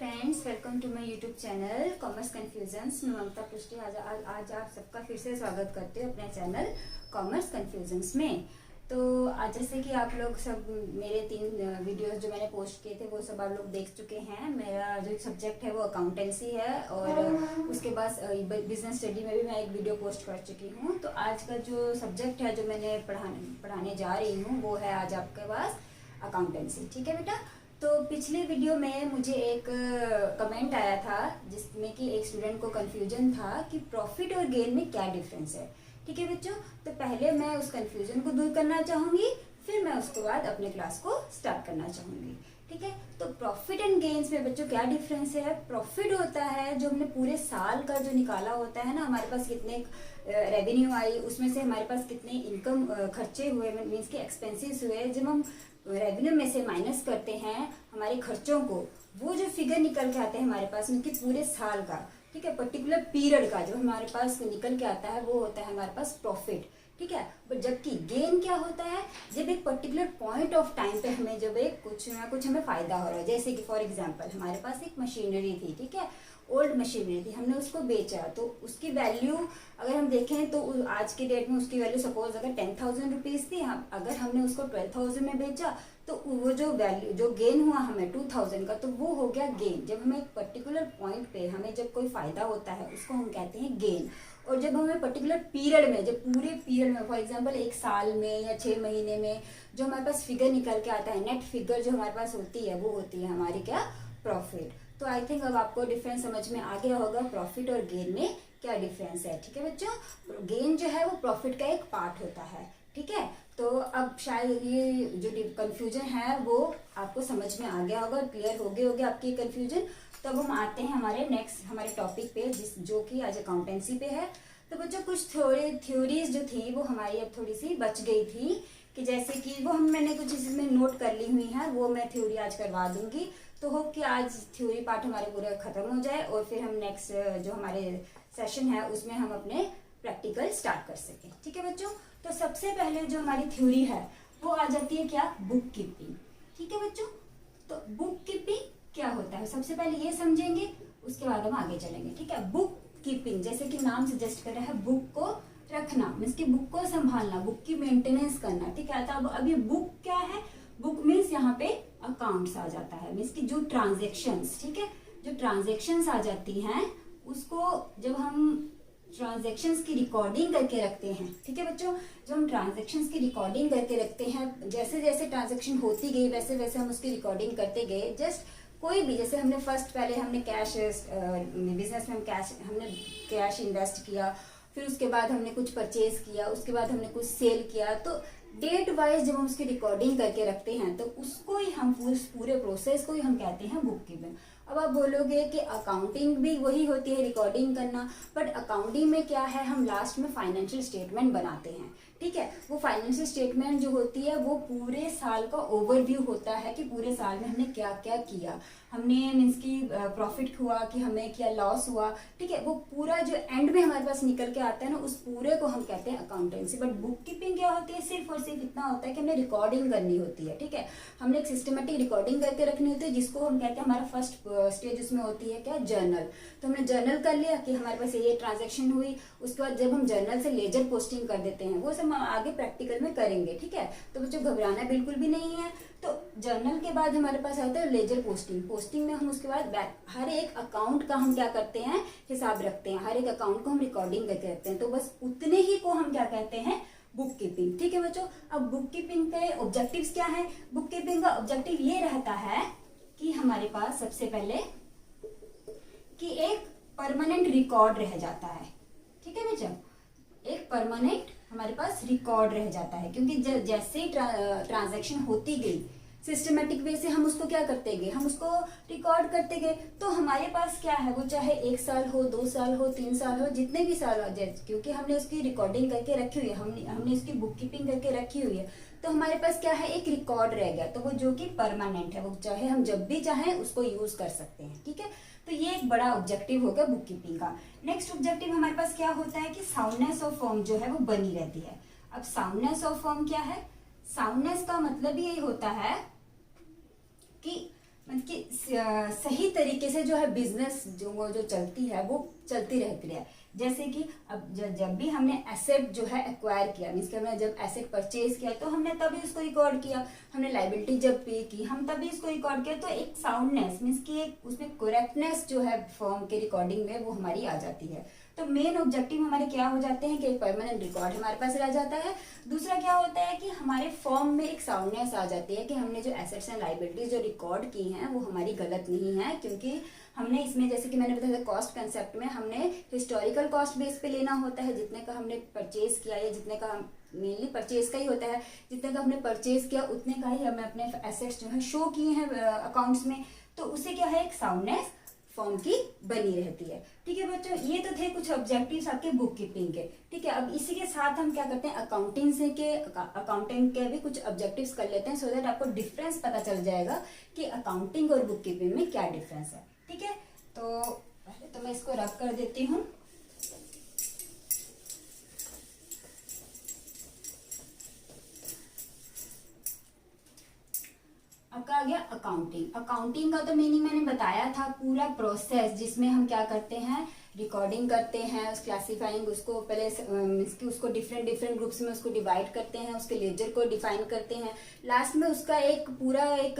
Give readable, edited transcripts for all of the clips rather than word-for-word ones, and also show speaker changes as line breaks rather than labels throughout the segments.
Friends, welcome to my YouTube channel commerce confusions. मैं ममता पृष्टि आज आप सबका फिर से स्वागत करते हो अपने चैनल कॉमर्स कन्फ्यूजन्स में। तो आज जैसे कि आप लोग सब मेरे 3 वीडियोस जो मैंने पोस्ट किए थे वो सब आप लोग देख चुके हैं। मेरा जो सब्जेक्ट है वो अकाउंटेंसी है और उसके बाद बिजनेस स्टडी में भी मैं एक वीडियो पोस्ट कर चुकी हूँ। तो आज का जो सब्जेक्ट है जो मैंने पढ़ाने जा रही हूँ वो है आज आपके पास अकाउंटेंसी। ठीक है बेटा। तो पिछले वीडियो में मुझे एक कमेंट आया था जिसमें कि एक स्टूडेंट को कंफ्यूजन था कि प्रॉफिट और गेन में क्या डिफरेंस है। ठीक है बच्चों, तो पहले मैं उस कंफ्यूजन को दूर करना चाहूँगी, फिर मैं उसके बाद अपने क्लास को स्टार्ट करना चाहूँगी। ठीक है, तो प्रॉफिट एंड गेन्स में बच्चों क्या डिफरेंस है। प्रॉफिट होता है जो हमने पूरे साल का जो निकाला होता है ना, हमारे पास कितने रेवेन्यू आई, उसमें से हमारे पास कितने इनकम खर्चे हुए, मीन्स के एक्सपेंसेस हुए। जब हम रेवेन्यू में से माइनस करते हैं हमारे खर्चों को, वो जो फिगर निकल के आते हैं हमारे पास में कि पूरे साल का, ठीक है, पर्टिकुलर पीरियड का जो हमारे पास निकल के आता है वो होता है हमारे पास प्रॉफिट। ठीक है, बट जबकि गेन क्या होता है, जब एक पर्टिकुलर पॉइंट ऑफ टाइम पे हमें जब एक कुछ ना कुछ हमें फायदा हो रहा है। जैसे कि फॉर एग्जांपल हमारे पास एक मशीनरी थी, ठीक है, ओल्ड मशीनरी थी, हमने उसको बेचा तो उसकी वैल्यू अगर हम देखें तो आज के डेट में उसकी वैल्यू सपोज अगर 10,000 रुपीज थी, हम अगर हमने उसको 12,000 में बेचा तो वो जो वैल्यू जो गेन हुआ हमें 2,000 का, तो वो हो गया गेन। जब हमें एक पर्टिकुलर पॉइंट पे हमें जब कोई फायदा होता है उसको हम कहते हैं गेन। और जब हमें पर्टिकुलर पीरियड में, जब पूरे पीरियड में फॉर एग्जांपल एक साल में या 6 महीने में जो हमारे पास फिगर निकल के आता है, नेट फिगर जो हमारे पास होती है वो होती है हमारी क्या, प्रॉफिट। तो आई थिंक अब आपको डिफरेंस समझ में आ गया होगा प्रॉफिट और गेन में क्या डिफरेंस है। ठीक है बच्चों, गेन जो है वो प्रॉफिट का एक पार्ट होता है। ठीक है, तो अब शायद ये जो कंफ्यूजन है वो आपको समझ में आ गया होगा, क्लियर हो गए होगे आपकी कंफ्यूजन। तो अब हम आते हैं हमारे टॉपिक पे जो कि आज अकाउंटेंसी पे है। तो बच्चों कुछ थ्योरीज जो थी वो हमारी अब थोड़ी सी बच गई थी, कि जैसे कि वो मैंने कुछ इसमें नोट कर ली हुई है, वो मैं थ्योरी आज करवा दूंगी। तो होप कि आज थ्योरी पार्ट हमारे पूरा खत्म हो जाए और फिर हम नेक्स्ट जो हमारे सेशन है उसमें हम अपने प्रैक्टिकल स्टार्ट कर सकें। ठीक है बच्चों, तो सबसे पहले जो हमारी थ्योरी है वो आ जाती है क्या, बुक कीपिंग। ठीक है बच्चों, तो बुक कीपिंग क्या होता है सबसे पहले ये समझेंगे, उसके बाद हम आगे चलेंगे। ठीक है, बुक कीपिंग जैसे कि नाम सजेस्ट कर रहा है, बुक को रखना, मीन्स की बुक को संभालना, बुक की मेंटेनेंस करना। ठीक है, तो अब ये बुक क्या है, बुक मीन्स यहाँ पे अकाउंट्स आ जाता है, मीन्स की जो ट्रांजेक्शन्स, ठीक है, जो ट्रांजेक्शन्स आ जाती हैं उसको जब हम ट्रांजेक्शन्स की रिकॉर्डिंग करके रखते हैं। ठीक है बच्चों, जब हम ट्रांजेक्शन्स की रिकॉर्डिंग करके रखते हैं, जैसे जैसे ट्रांजेक्शन होती गई वैसे वैसे हम उसकी रिकॉर्डिंग करते गए। जस्ट कोई भी, जैसे हमने पहले हमने कैश बिजनेस में हमने कैश इन्वेस्ट किया, फिर उसके बाद हमने कुछ परचेज किया, उसके बाद हमने कुछ सेल किया, तो डेट वाइज जब हम उसकी रिकॉर्डिंग करके रखते हैं तो उसको ही हम पूरे प्रोसेस को ही हम कहते हैं बुक कीपिंग। अब आप बोलोगे कि अकाउंटिंग भी वही होती है, रिकॉर्डिंग करना, बट अकाउंटिंग में क्या है, हम लास्ट में फाइनेंशियल स्टेटमेंट बनाते हैं। ठीक है, वो फाइनेंशियल स्टेटमेंट जो होती है वो पूरे साल का ओवरव्यू होता है कि पूरे साल में हमने क्या क्या किया, हमने मीन्स की प्रॉफिट हुआ कि हमें क्या लॉस हुआ। ठीक है, वो पूरा जो एंड में हमारे पास निकल के आता है ना, उस पूरे को हम कहते हैं अकाउंटेंसी। बट बुक कीपिंग क्या होती है, सिर्फ और सिर्फ इतना होता है कि हमने रिकॉर्डिंग करनी होती है। ठीक है, हमने एक सिस्टमेटिक रिकॉर्डिंग करके रखनी होती है, जिसको हम कहते हैं हमारा फर्स्ट स्टेज उसमें होती है क्या, जर्नल। तो हमने जर्नल कर लिया कि हमारे पास ये ट्रांजेक्शन हुई, उसके बाद जब हम जर्नल से लेजर पोस्टिंग कर देते हैं, वो सब हम आगे प्रैक्टिकल में करेंगे। ठीक है, तो बच्चों घबराना बिल्कुल भी नहीं है। तो जर्नल के बाद हमारे पास आता है लेजर पोस्टिंग में हम उसके बाद हर एक अकाउंट का हम क्या करते हैं, हिसाब रखते हैं, हर एक अकाउंट को हम रिकॉर्डिंग करके रखते हैं। तो बस उतने ही को हम क्या कहते हैं, बुक कीपिंग। ठीक है बच्चों, अब बुक कीपिंग के ऑब्जेक्टिव्स क्या है, बुक कीपिंग का ऑब्जेक्टिव ये रहता है कि हमारे पास सबसे पहले कि एक परमानेंट रिकॉर्ड रह जाता है। ठीक है बच्चों, एक परमानेंट हमारे पास रिकॉर्ड रह जाता है, क्योंकि जैसे ट्रांजैक्शन होती गई सिस्टमेटिक वे से हम उसको क्या करते गए, हम उसको रिकॉर्ड करते गए। तो हमारे पास क्या है, वो चाहे 1 साल हो, 2 साल हो, 3 साल हो, जितने भी साल हो जाए, क्योंकि हमने उसकी रिकॉर्डिंग करके रखी हुई है, हमने उसकी बुक कीपिंग करके रखी हुई है, तो हमारे पास क्या है, एक रिकॉर्ड रह गया। तो वो जो कि परमानेंट है, वो चाहे हम जब भी चाहें उसको यूज कर सकते हैं। ठीक है, तो ये एक बड़ा ऑब्जेक्टिव होगा बुक कीपिंग का। नेक्स्ट ऑब्जेक्टिव हमारे पास क्या होता है कि साउंडनेस ऑफ फॉर्म जो है वो बनी रहती है। अब साउंडनेस ऑफ फॉर्म क्या है, साउंडनेस का मतलब यही होता है कि मीन्स कि सही तरीके से जो है बिजनेस जो चलती है वो चलती रहती है। जैसे कि अब जब भी हमने एसेट जो है एक्वायर किया, मीन्स कि हमने जब एसेट परचेज किया तो हमने तभी उसको रिकॉर्ड किया, हमने लाइबिलिटी जब पे की हम तभी उसको रिकॉर्ड किया। तो एक साउंडनेस मीन्स कि एक उसमें करेक्टनेस जो है फॉर्म के रिकॉर्डिंग में वो हमारी आ जाती है। तो मेन ऑब्जेक्टिव हमारे क्या हो जाते हैं कि एक परमानेंट रिकॉर्ड हमारे पास रह जाता है। दूसरा क्या होता है कि हमारे फॉर्म में एक साउंडनेस आ जाती है कि हमने जो एसेट्स एंड लाइबिलिटीज जो रिकॉर्ड की हैं वो हमारी गलत नहीं है, क्योंकि हमने इसमें जैसे कि मैंने बताया था कॉस्ट कंसेप्ट में हमने हिस्टोरिकल कॉस्ट बेस पे लेना होता है, जितने का हमने परचेज किया या जितने का मेनली परचेज का ही होता है, जितने का हमने परचेज किया उतने का ही हमें अपने एसेट्स जो है शो किए हैं अकाउंट्स में। तो उससे क्या है एक साउंडनेस फॉर्म की बनी रहती है। ठीक है बच्चों, ये तो थे कुछ ऑब्जेक्टिव्स आपके बुक कीपिंग के। ठीक है, अब इसी के साथ हम क्या करते हैं अकाउंटिंग के भी कुछ ऑब्जेक्टिव्स कर लेते हैं, सो दैट आपको डिफरेंस पता चल जाएगा कि अकाउंटिंग और बुक कीपिंग में क्या डिफरेंस है। ठीक है, तो पहले तो मैं इसको रब कर देती हूँ। आपका आ गया अकाउंटिंग का तो मीनिंग मैंने बताया था, पूरा प्रोसेस जिसमें हम क्या करते हैं रिकॉर्डिंग करते हैं, उस क्लासीफाइंग उसको पहले उसको डिफरेंट ग्रुप्स में उसको डिवाइड करते हैं, उसके लेजर को डिफाइन करते हैं, लास्ट में उसका एक पूरा एक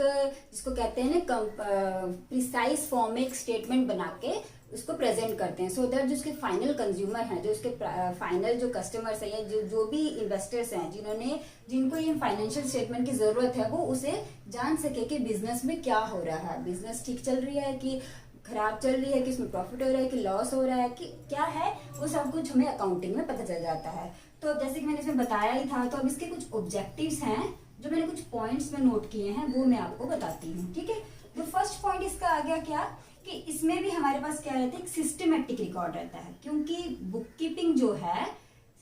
जिसको कहते हैं ना प्रिसाइज फॉर्म में एक स्टेटमेंट बना के उसको प्रेजेंट करते हैं, सो दैट जो उसके फाइनल कंज्यूमर हैं, जो उसके फाइनल जो कस्टमर्स हैं या जो भी इन्वेस्टर्स हैं जिनको ये फाइनेंशियल स्टेटमेंट की जरूरत है, वो उसे जान सके कि बिजनेस में क्या हो रहा है, बिजनेस ठीक चल रही है कि खराब चल रही है, कि उसमें प्रॉफिट हो रहा है कि लॉस हो रहा है कि क्या है, वो सब कुछ हमें अकाउंटिंग में पता चल जाता है। तो जैसे कि मैंने इसमें बताया ही था, तो अब इसके कुछ ऑब्जेक्टिव्स हैं जो मैंने कुछ पॉइंट्स में नोट किए हैं, वो मैं आपको बताती हूँ। ठीक है, तो फर्स्ट पॉइंट इसका आ गया क्या कि इसमें भी हमारे पास क्या रहता है, एक सिस्टमेटिक रिकॉर्ड रहता है, क्योंकि बुक कीपिंग जो है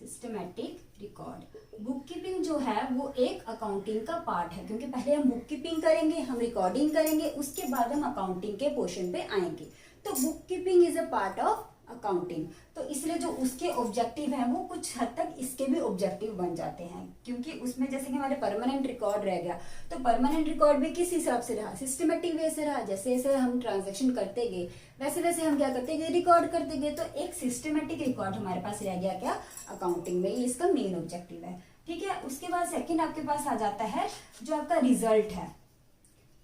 सिस्टमेटिक रिकॉर्ड, बुक कीपिंग जो है वो एक अकाउंटिंग का पार्ट है, क्योंकि पहले हम बुक कीपिंग करेंगे, हम रिकॉर्डिंग करेंगे, उसके बाद हम अकाउंटिंग के पोर्शन पे आएंगे। तो book keeping is a part of accounting, तो इसलिए जो उसके ऑब्जेक्टिव हैं वो कुछ हद तक इसके भी ऑब्जेक्टिव बन जाते हैं, क्योंकि उसमें जैसे कि हमारे परमानेंट रिकॉर्ड रह गया, तो परमानेंट रिकॉर्ड भी किस हिसाब से रहा, सिस्टमेटिक वे से रहा, जैसे जैसे हम ट्रांजेक्शन करते गए वैसे वैसे हम क्या करते गए रिकॉर्ड करते गए, तो एक सिस्टमेटिक रिकॉर्ड हमारे पास रह गया क्या अकाउंटिंग में, ये इसका मेन ऑब्जेक्टिव है। ठीक है, उसके बाद सेकंड आपके पास आ जाता है जो आपका रिजल्ट है।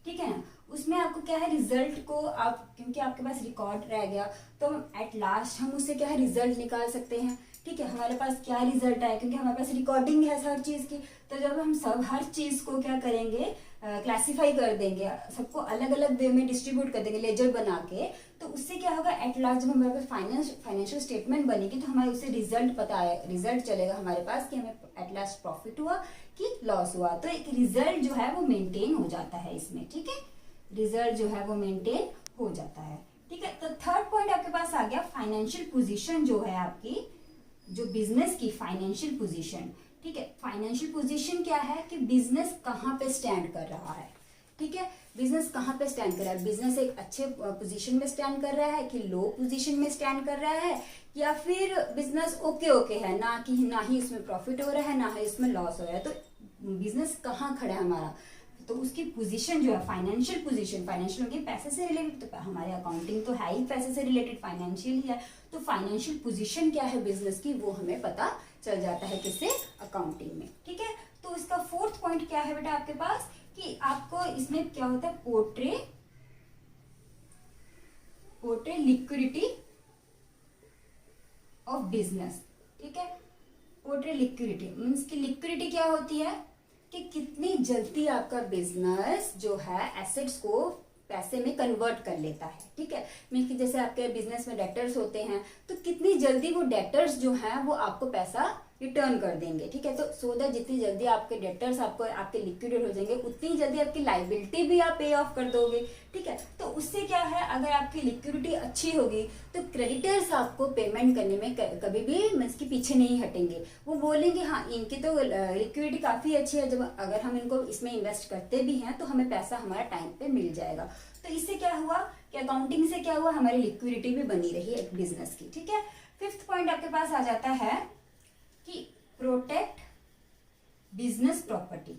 ठीक है ना, उसमें आपको क्या है रिजल्ट को आप, क्योंकि आपके पास रिकॉर्ड रह गया तो एट लास्ट हम उससे क्या है रिजल्ट निकाल सकते हैं। ठीक है, हमारे पास क्या रिजल्ट आया, क्योंकि हमारे पास रिकॉर्डिंग है हर चीज की, तो जब हम सब हर चीज को क्या करेंगे क्लासिफाई कर देंगे, सबको अलग अलग वे में डिस्ट्रीब्यूट कर देंगे लेजर बना के, तो उससे क्या होगा एट लास्ट जब हमारे पास फाइनेंशियल स्टेटमेंट बनेगी तो हमारे उससे रिजल्ट पता है, रिजल्ट चलेगा हमारे पास कि हमें एट लास्ट प्रॉफिट हुआ कि लॉस हुआ, तो एक रिजल्ट जो है वो मेंटेन हो जाता है इसमें। ठीक है, रिजल्ट जो है वो मेंटेन हो जाता है। ठीक है, तो थर्ड पॉइंट आपके पास आ गया फाइनेंशियल पोजीशन जो है आपकी, जो बिजनेस की फाइनेंशियल पोजीशन। ठीक है, फाइनेंशियल पोजीशन क्या है कि बिजनेस कहाँ पे स्टैंड कर रहा है। ठीक है, बिजनेस कहाँ पे स्टैंड कर रहा है, बिजनेस एक अच्छे पोजीशन में स्टैंड कर रहा है कि लो पोजीशन में स्टैंड कर रहा है, या फिर बिजनेस ओके है, ना ही इसमें प्रॉफिट हो रहा है ना ही इसमें लॉस हो रहा है, तो बिजनेस कहाँ खड़ा है हमारा, तो उसकी पोजीशन जो है फाइनेंशियल पोजीशन, फाइनेंशियल होगी पैसे से रिलेटेड, तो हमारे अकाउंटिंग तो है ही पैसे से रिलेटेड, फाइनेंशियल ही है, तो फाइनेंशियल पोजीशन क्या है बिजनेस की वो हमें पता चल जाता है किससे, अकाउंटिंग में। ठीक है, तो इसका फोर्थ पॉइंट क्या है बेटा आपके पास कि आपको इसमें क्या होता है पोर्ट्रे लिक्विडिटी ऑफ बिजनेस। ठीक है, पोर्ट्रे लिक्विडिटी मीन्स की लिक्विडिटी क्या होती है कि कितनी जल्दी आपका बिजनेस जो है एसेट्स को पैसे में कन्वर्ट कर लेता है। ठीक है, मीन कि जैसे आपके बिजनेस में डेटर्स होते हैं तो कितनी जल्दी वो डेटर्स जो हैं वो आपको पैसा रिटर्न कर देंगे। ठीक है, तो सो दैट जितनी जल्दी आपके डेटर्स आपके लिक्विडेट हो जाएंगे उतनी जल्दी आपकी लाइबिलिटी भी आप पे ऑफ कर दोगे। ठीक है, तो उससे क्या है अगर आपकी लिक्विडिटी अच्छी होगी तो क्रेडिटर्स आपको पेमेंट करने में कभी भी इसके पीछे नहीं हटेंगे, वो बोलेंगे हाँ इनकी तो लिक्विडिटी काफी अच्छी है, जब अगर हम इनको इसमें इन्वेस्ट करते भी हैं तो हमें पैसा हमारा टाइम पे मिल जाएगा। तो इससे क्या हुआ कि अकाउंटिंग से क्या हुआ हमारी लिक्विडिटी भी बनी रही एक बिजनेस की। ठीक है, फिफ्थ पॉइंट आपके पास आ जाता है कि protect business property,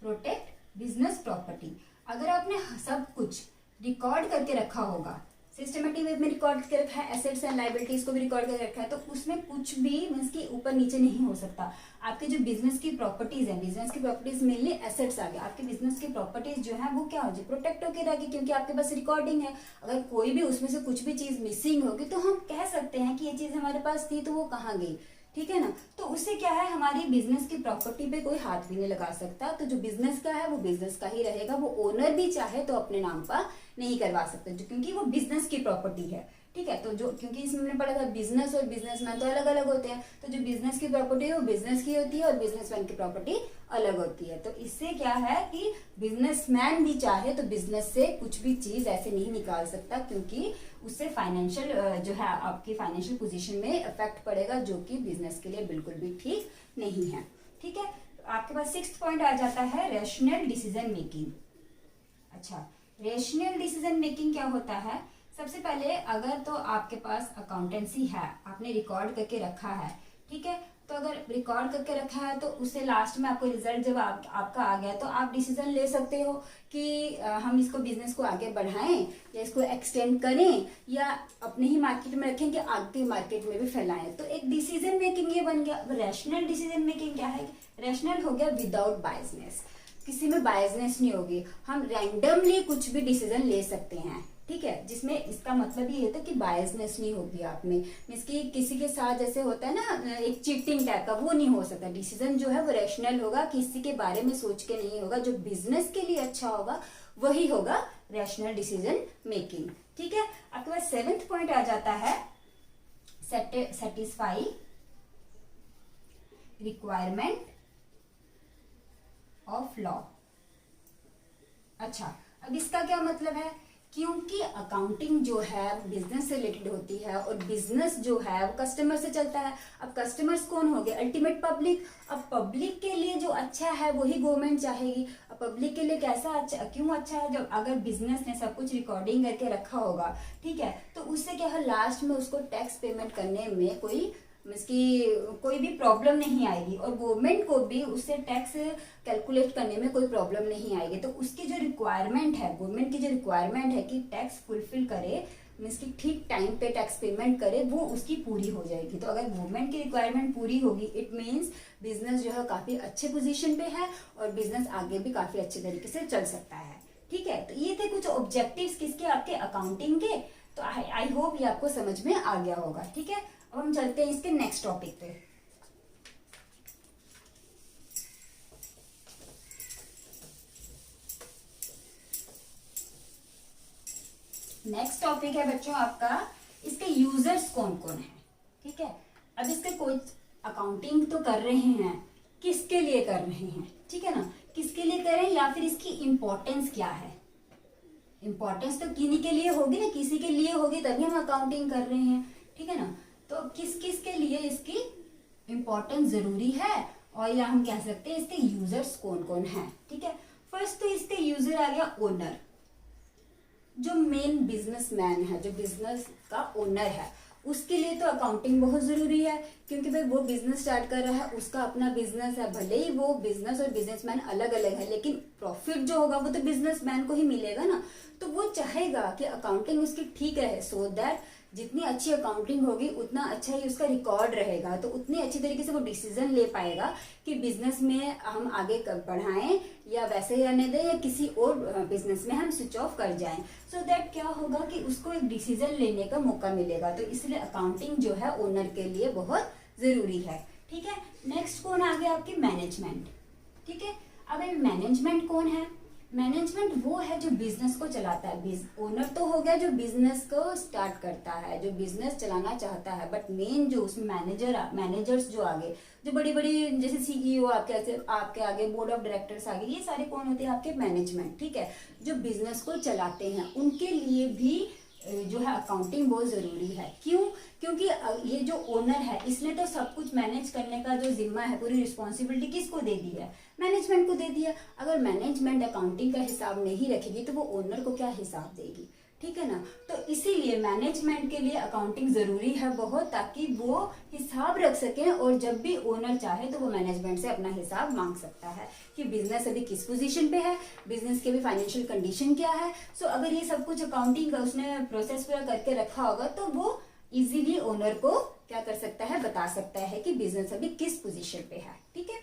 protect business property. अगर आपने सब कुछ रिकॉर्ड करके रखा होगा, सिस्टमेटिक वे में रिकॉर्ड करके रखा है, एसेट्स एंड लायबिलिटीज को भी रिकॉर्ड करके रखा है, तो उसमें कुछ भी मीन्स की ऊपर नीचे नहीं हो सकता। आपके जो बिजनेस की प्रॉपर्टीज है, बिजनेस की प्रॉपर्टीज मेनली एसेट्स आ गए, आपके बिजनेस की प्रॉपर्टीज जो है वो क्या हो जाए, प्रोटेक्ट होकर रहेगी, क्योंकि आपके पास रिकॉर्डिंग है। अगर कोई भी उसमें से कुछ भी चीज मिसिंग होगी तो हम कह सकते हैं कि ये चीज हमारे पास थी तो वो कहाँ गई, ठीक है ना। तो उससे क्या है, हमारी बिजनेस की प्रॉपर्टी पे कोई हाथ भी नहीं लगा सकता। तो जो बिजनेस का है वो बिजनेस का ही रहेगा, वो ओनर भी चाहे तो अपने नाम पर नहीं करवा सकते, क्योंकि वो बिजनेस की प्रॉपर्टी है, ठीक है। तो जो, क्योंकि इसमें हमने पढ़ा था बिजनेस और बिजनेसमैन तो अलग अलग होते हैं, तो जो बिजनेस की प्रॉपर्टी है वो बिजनेस की होती है और बिजनेसमैन की प्रॉपर्टी अलग होती है। तो इससे क्या है कि बिजनेसमैन भी चाहे तो बिजनेस से कुछ भी चीज ऐसे नहीं निकाल सकता, क्योंकि उससे फाइनेंशियल जो है आपकी फाइनेंशियल पोजीशन में इफेक्ट पड़ेगा, जो कि बिजनेस के लिए बिल्कुल भी ठीक नहीं है, ठीक है। आपके पास 6th पॉइंट आ जाता है रैशनल डिसीजन मेकिंग। अच्छा, रैशनल डिसीजन मेकिंग क्या होता है। सबसे पहले अगर तो आपके पास अकाउंटेंसी है, आपने रिकॉर्ड करके रखा है, ठीक है, तो अगर रिकॉर्ड करके रखा है तो उससे लास्ट में आपको रिजल्ट जब आपका आ गया तो आप डिसीजन ले सकते हो कि हम इसको बिजनेस को आगे बढ़ाएं या इसको एक्सटेंड करें या अपने ही मार्केट में रखें कि आगे मार्केट में भी फैलाएं। तो एक डिसीजन मेकिंग ये बन गया। रैशनल डिसीजन मेकिंग क्या है, रैशनल हो गया विदाउट बायसनेस, किसी में बायसनेस नहीं होगी, हम रैंडमली कुछ भी डिसीजन ले सकते हैं, ठीक है, जिसमें इसका मतलब ये होता है कि बायसनेस नहीं होगी आप में, मींस कि किसी के साथ जैसे होता है ना एक चीटिंग टाइप का, वो नहीं हो सकता। डिसीजन जो है वो रैशनल होगा, किसी के बारे में सोच के नहीं होगा, जो बिजनेस के लिए अच्छा होगा वही होगा रैशनल डिसीजन मेकिंग, ठीक है। आपके पास 7th पॉइंट आ जाता है सेटिस्फाई रिक्वायरमेंट ऑफ लॉ। अच्छा, अब इसका क्या मतलब है, क्योंकि अकाउंटिंग जो है बिजनेस से रिलेटेड होती है और बिजनेस जो है वो कस्टमर से चलता है। अब कस्टमर्स कौन हो गए, अल्टीमेट पब्लिक। अब पब्लिक के लिए जो अच्छा है वही गवर्नमेंट चाहेगी। अब पब्लिक के लिए कैसा अच्छा, क्यों अच्छा है, जब अगर बिजनेस ने सब कुछ रिकॉर्डिंग करके रखा होगा, ठीक है, तो उससे क्या है लास्ट में उसको टैक्स पेमेंट करने में कोई भी प्रॉब्लम नहीं आएगी और गवर्नमेंट को भी उससे टैक्स कैलकुलेट करने में कोई प्रॉब्लम नहीं आएगी। तो उसकी जो रिक्वायरमेंट है, गवर्नमेंट की जो रिक्वायरमेंट है कि टैक्स फुलफिल करे, मीन्स की ठीक टाइम पे टैक्स पेमेंट करे, वो उसकी पूरी हो जाएगी। तो अगर गवर्नमेंट की रिक्वायरमेंट पूरी होगी, इट मीन्स बिजनेस जो है काफी अच्छे पोजीशन पे है और बिजनेस आगे भी काफी अच्छे तरीके से चल सकता है, ठीक है। तो ये थे कुछ ऑब्जेक्टिव्स किसके, आपके अकाउंटिंग के। तो आई होप ये आपको समझ में आ गया होगा, ठीक है। अब हम चलते हैं इसके नेक्स्ट टॉपिक पे। नेक्स्ट टॉपिक है बच्चों आपका, इसके यूजर्स कौन कौन है, ठीक है। अब इसके कोई अकाउंटिंग तो कर रहे हैं, किसके लिए कर रहे हैं, ठीक है ना, किसके लिए कर रहे हैं या फिर इसकी इंपॉर्टेंस क्या है। इंपॉर्टेंस तो किन्हीं के लिए होगी ना, किसी के लिए होगी तभी हम अकाउंटिंग कर रहे हैं, ठीक है ना। तो किस किस के लिए इसकी इंपॉर्टेंस जरूरी है, और या हम कह सकते हैं इसके यूजर्स कौन कौन है, ठीक है। फर्स्ट तो इसके यूजर आ गया ओनर, जो मेन बिजनेसमैन है, जो बिजनेस का ओनर है, उसके लिए तो अकाउंटिंग बहुत जरूरी है, क्योंकि भाई वो बिजनेस स्टार्ट कर रहा है, उसका अपना बिजनेस है, भले ही वो बिजनेस और बिजनेसमैन अलग अलग है, लेकिन प्रॉफिट जो होगा वो तो बिजनेसमैन को ही मिलेगा ना। तो वो चाहेगा कि अकाउंटिंग उसकी ठीक रहे, सो दैट जितनी अच्छी अकाउंटिंग होगी उतना अच्छा ही उसका रिकॉर्ड रहेगा, तो उतनी अच्छी तरीके से वो डिसीजन ले पाएगा कि बिजनेस में हम आगे बढ़ाएं या वैसे ही रहने दें या किसी और बिजनेस में हम स्विच ऑफ कर जाएं। सो दैट क्या होगा कि उसको एक डिसीजन लेने का मौका मिलेगा। तो इसलिए अकाउंटिंग जो है ओनर के लिए बहुत जरूरी है, ठीक है। नेक्स्ट कौन आ गया आपकी, मैनेजमेंट, ठीक है। अब मैनेजमेंट कौन है, मैनेजमेंट वो है जो बिजनेस को चलाता है। ओनर तो हो गया जो बिजनेस को स्टार्ट करता है, जो बिजनेस चलाना चाहता है, बट मेन जो उसमें मैनेजर्स जो आगे, जो बड़ी बड़ी जैसे सीईओ आपके आगे, बोर्ड ऑफ डायरेक्टर्स आगे, ये सारे कौन होते हैं आपके, मैनेजमेंट, ठीक है। जो बिजनेस को चलाते हैं उनके लिए भी जो है अकाउंटिंग बहुत जरूरी है। क्यों, क्योंकि ये जो ओनर है इसने तो सब कुछ मैनेज करने का जो जिम्मा है, पूरी रिस्पॉन्सिबिलिटी किसको दे दी है, मैनेजमेंट को दे दिया। अगर मैनेजमेंट अकाउंटिंग का हिसाब नहीं रखेगी तो वो ओनर को क्या हिसाब देगी, ठीक है ना। तो इसीलिए मैनेजमेंट के लिए अकाउंटिंग जरूरी है बहुत, ताकि वो हिसाब रख सके और जब भी ओनर चाहे तो वो मैनेजमेंट से अपना हिसाब मांग सकता है कि बिजनेस अभी किस पोजीशन पे है, बिजनेस के भी फाइनेंशियल कंडीशन क्या है। सो अगर ये सब कुछ अकाउंटिंग का उसने प्रोसेस पूरा करके रखा होगा तो वो इजीली ओनर को क्या कर सकता है, बता सकता है कि बिजनेस अभी किस पोजीशन पे है। ठीक है,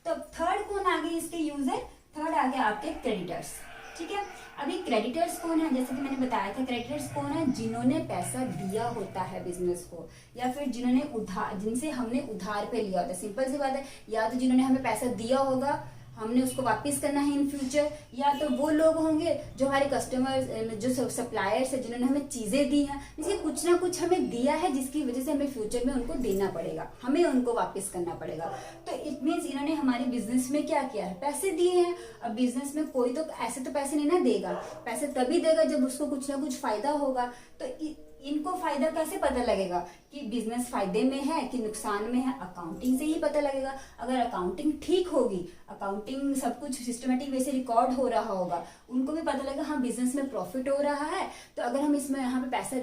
तो थर्ड कौन आ गए इसके यूजर, थर्ड आ गया आपके क्रेडिटर्स। ठीक है, अभी क्रेडिटर्स कौन है, जैसे कि मैंने बताया था, क्रेडिटर्स कौन है, जिन्होंने पैसा दिया होता है बिजनेस को, या फिर जिन्होंने उधार, जिनसे हमने उधार पे लिया होता है। सिंपल सी बात है, या तो जिन्होंने हमें पैसा दिया होगा, हमने उसको वापस करना है इन फ्यूचर, या तो वो लोग होंगे जो हमारे कस्टमर्स, जो सप्लायर्स है, जिन्होंने हमें चीजें दी हैं, इसलिए कुछ ना कुछ हमें दिया है जिसकी वजह से हमें फ्यूचर में उनको देना पड़ेगा, हमें उनको वापस करना पड़ेगा। तो इट मीन्स इन्होंने हमारे बिजनेस में क्या किया है, पैसे दिए हैं। अब बिजनेस में कोई तो ऐसे तो पैसे नहीं ना देगा, पैसे तभी देगा जब उसको कुछ ना कुछ फायदा होगा। तो इनको फायदा कैसे पता लगेगा कि बिजनेस फायदे में है कि नुकसान में है, अकाउंटिंग से ही पता लगेगा। अगर अकाउंटिंग ठीक होगी, अकाउंटिंग सब कुछ सिस्टमेटिक वे से रिकॉर्ड हो रहा होगा, उनको भी पता लगेगा हाँ बिजनेस में प्रॉफिट हो रहा है, तो अगर हम इसमें यहाँ पे पैसा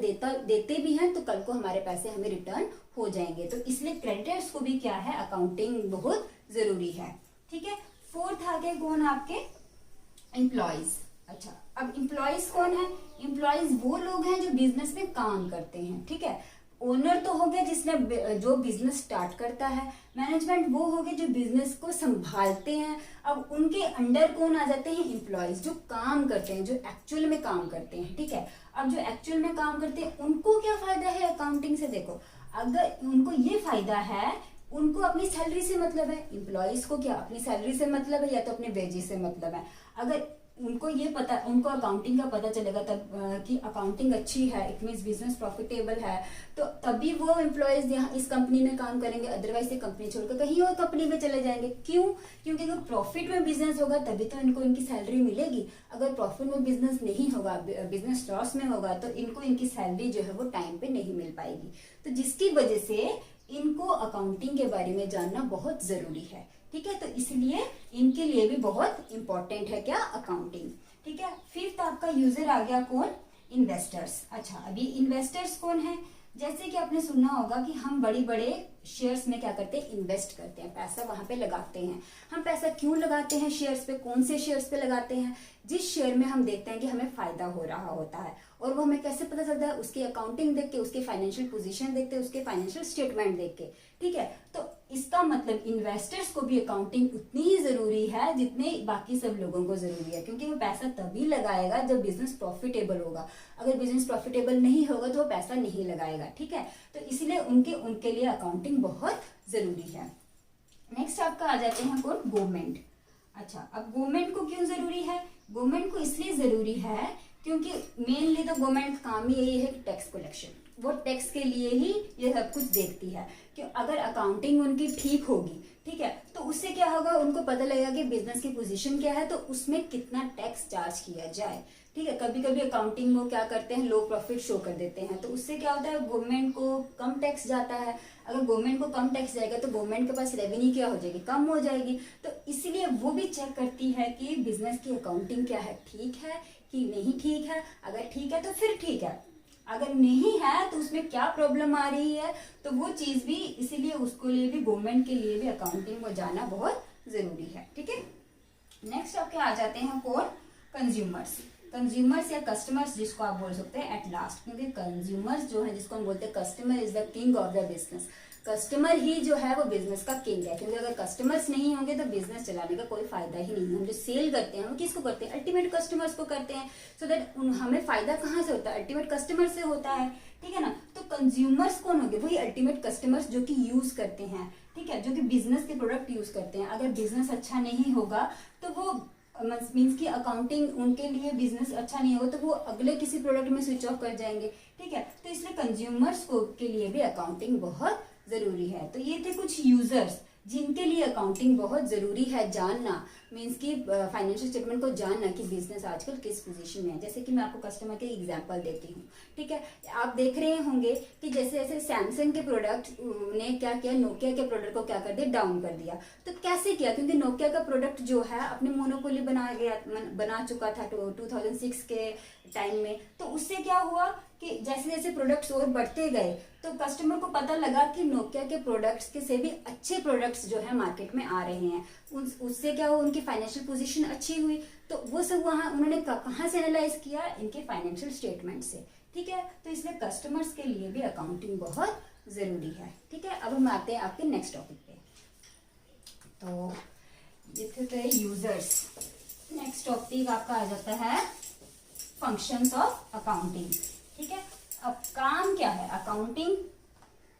देते भी हैं तो कल को हमारे पैसे हमें रिटर्न हो जाएंगे। तो इसलिए क्रेडिटर्स को भी क्या है, अकाउंटिंग बहुत जरूरी है। ठीक है, फोर्थ आ गए कौन आपके, एम्प्लॉयज। अच्छा, अब एम्प्लॉयज कौन है, एम्प्लॉयज वो लोग हैं जो बिजनेस में काम करते हैं। ठीक है, ओनर तो हो गया जिसने जो बिजनेस स्टार्ट करता है, मैनेजमेंट वो हो गए जो बिजनेस को संभालते हैं। अब उनके अंडर कौन आ जाते हैं, एम्प्लॉयज, जो काम करते हैं, जो एक्चुअल में काम करते हैं। ठीक है, अब जो एक्चुअल में काम करते हैं उनको क्या फायदा है अकाउंटिंग से, देखो अगर उनको ये फायदा है, उनको अपनी सैलरी से मतलब है, एम्प्लॉयज को क्या अपनी सैलरी से मतलब है या तो अपने वेजेस से मतलब है। अगर उनको ये पता, उनको अकाउंटिंग का पता चलेगा तब कि अकाउंटिंग अच्छी है, इट मीन्स बिजनेस प्रॉफिटेबल है, तो तभी वो एम्प्लॉयज यहाँ इस कंपनी में काम करेंगे, अदरवाइज ये कंपनी छोड़कर कहीं और कंपनी में चले जाएंगे। क्यों, क्योंकि अगर प्रॉफिट में बिजनेस होगा तभी तो इनको इनकी सैलरी मिलेगी। अगर प्रॉफिट में बिजनेस नहीं होगा, बिजनेस लॉस में होगा, तो इनको इनकी सैलरी जो है वो टाइम पे नहीं मिल पाएगी। तो जिसकी वजह से इनको अकाउंटिंग के बारे में जानना बहुत जरूरी है। ठीक है, तो इसलिए इनके लिए भी बहुत इंपॉर्टेंट है क्या, अकाउंटिंग। ठीक है, फिफ्थ आपका यूजर आ गया कौन, इन्वेस्टर्स। अच्छा, अभी इन्वेस्टर्स कौन है, जैसे कि आपने सुना होगा कि हम बड़े बड़े शेयर्स में क्या करते हैं, इन्वेस्ट करते हैं, पैसा वहां पे लगाते हैं। हम पैसा क्यों लगाते हैं शेयर्स पे, कौन से शेयर्स पे लगाते हैं, जिस शेयर में हम देखते हैं कि हमें फायदा हो रहा होता है। और वो हमें कैसे पता चलता है, उसकी अकाउंटिंग देख के, उसके फाइनेंशियल पोजीशन देख के, उसके फाइनेंशियल स्टेटमेंट देख के। ठीक है, तो इसका मतलब इन्वेस्टर्स को भी अकाउंटिंग उतनी ही जरूरी है जितने बाकी सब लोगों को जरूरी है, क्योंकि वो पैसा तभी लगाएगा जब बिजनेस प्रॉफिटेबल होगा। अगर बिजनेस प्रॉफिटेबल नहीं होगा तो वो पैसा नहीं लगाएगा। ठीक है, तो इसलिए उनके लिए अकाउंटिंग बहुत जरूरी है। नेक्स्ट आपका आ जाते हैं कौन, गवर्नमेंट। अच्छा, अब गवर्नमेंट को क्यों जरूरी है, गवर्नमेंट को इसलिए जरूरी है क्योंकि मेनली तो गवर्नमेंट काम ही यही है कि टैक्स कलेक्शन, वो टैक्स के लिए ही ये सब कुछ देखती है। कि अगर अकाउंटिंग उनकी ठीक होगी, ठीक है, तो उससे क्या होगा, उनको पता लगेगा कि बिजनेस की पोजीशन क्या है, तो उसमें कितना टैक्स चार्ज किया जाए। ठीक है, कभी कभी अकाउंटिंग वो क्या करते हैं, लो प्रॉफिट शो कर देते हैं, तो उससे क्या होता है, गवर्नमेंट को कम टैक्स जाता है। अगर गवर्नमेंट को कम टैक्स जाएगा तो गवर्नमेंट के पास रेवेन्यू क्या हो जाएगी, कम हो जाएगी। तो इसलिए वो भी चेक करती है कि बिजनेस की अकाउंटिंग क्या है, ठीक है कि नहीं ठीक है। अगर ठीक है तो फिर ठीक है, अगर नहीं है तो उसमें क्या प्रॉब्लम आ रही है, तो वो चीज भी, इसीलिए उसको लिए भी, गवर्नमेंट के लिए भी अकाउंटिंग को जानना बहुत जरूरी है। ठीक है, नेक्स्ट आपके आ जाते हैं कौन, कंज्यूमर्स। कंज्यूमर्स या कस्टमर्स जिसको आप बोल सकते हैं एट लास्ट, क्योंकि कंज्यूमर्स जो है जिसको हम बोलते हैं customer is the king of the business. Customer ही जो है वो बिजनेस का किंग है, क्योंकि अगर कस्टमर्स नहीं होंगे तो बिजनेस चलाने का कोई फायदा ही नहीं है। हम जो सेल करते हैं वो किसको करते हैं, अल्टीमेट कस्टमर्स को करते हैं। सो दैट हमें फायदा कहाँ से होता है, अल्टीमेट कस्टमर से होता है। ठीक है ना, तो कंज्यूमर्स कौन होंगे, वही अल्टीमेट कस्टमर्स जो कि यूज करते हैं। ठीक है, जो कि बिजनेस के प्रोडक्ट यूज करते हैं। अगर बिजनेस अच्छा नहीं होगा तो वो मीन्स की अकाउंटिंग उनके लिए, बिजनेस अच्छा नहीं होगा तो वो अगले किसी प्रोडक्ट में स्विच ऑफ कर जाएंगे। ठीक है, तो इसलिए कंज्यूमर्स को के लिए भी अकाउंटिंग बहुत जरूरी है। तो ये थे कुछ यूजर्स जिनके लिए अकाउंटिंग बहुत ज़रूरी है जानना, मीन्स कि फाइनेंशियल स्टेटमेंट को जानना कि बिजनेस आजकल किस पोजीशन में है। जैसे कि मैं आपको कस्टमर के एग्जांपल देती हूँ, ठीक है। आप देख रहे होंगे कि जैसे जैसे सैमसंग के प्रोडक्ट ने क्या किया, नोकिया के प्रोडक्ट को क्या कर दिया, डाउन कर दिया। तो कैसे किया, क्योंकि नोकिया का प्रोडक्ट जो है अपने मोनोपोली बना चुका था 2006 के टाइम में। तो उससे क्या हुआ कि जैसे जैसे प्रोडक्ट्स और बढ़ते गए तो कस्टमर को पता लगा कि नोकिया के प्रोडक्ट्स के से भी अच्छे प्रोडक्ट्स जो है मार्केट में आ रहे हैं। उससे क्या हुआ, उनकी फाइनेंशियल पोजीशन अच्छी हुई। तो वो सब वहाँ उन्होंने कहाँ से एनालाइज किया, इनके फाइनेंशियल स्टेटमेंट से, ठीक है। तो इसलिए कस्टमर्स के लिए भी अकाउंटिंग बहुत जरूरी है, ठीक है। अब हम आते हैं आपके नेक्स्ट टॉपिक पे। तो ये थे यूजर्स। नेक्स्ट टॉपिक आपका आ जाता है फंक्शंस ऑफ अकाउंटिंग, ठीक है। अब काम क्या है, अकाउंटिंग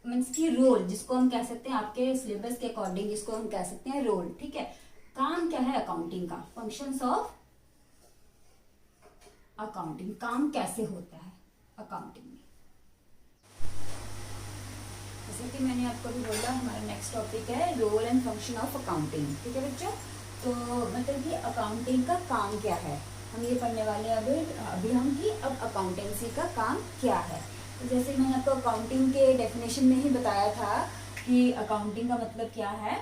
मीन्स की रोल, जिसको हम कह सकते हैं आपके सिलेबस के अकॉर्डिंग जिसको हम कह सकते हैं रोल, ठीक है। काम क्या है अकाउंटिंग का, फंक्शंस ऑफ अकाउंटिंग, काम कैसे होता है अकाउंटिंग में। जैसे कि मैंने आपको भी बोला, हमारा नेक्स्ट टॉपिक है role and function of accounting, ठीक है बच्चों। तो मतलब कि अकाउंटिंग का काम क्या है, हम ये पढ़ने वाले हैं अभी हम कि अब अकाउंटेंसी का काम क्या है। तो जैसे मैंने आपको अकाउंटिंग के डेफिनेशन में ही बताया था कि अकाउंटिंग का मतलब क्या है।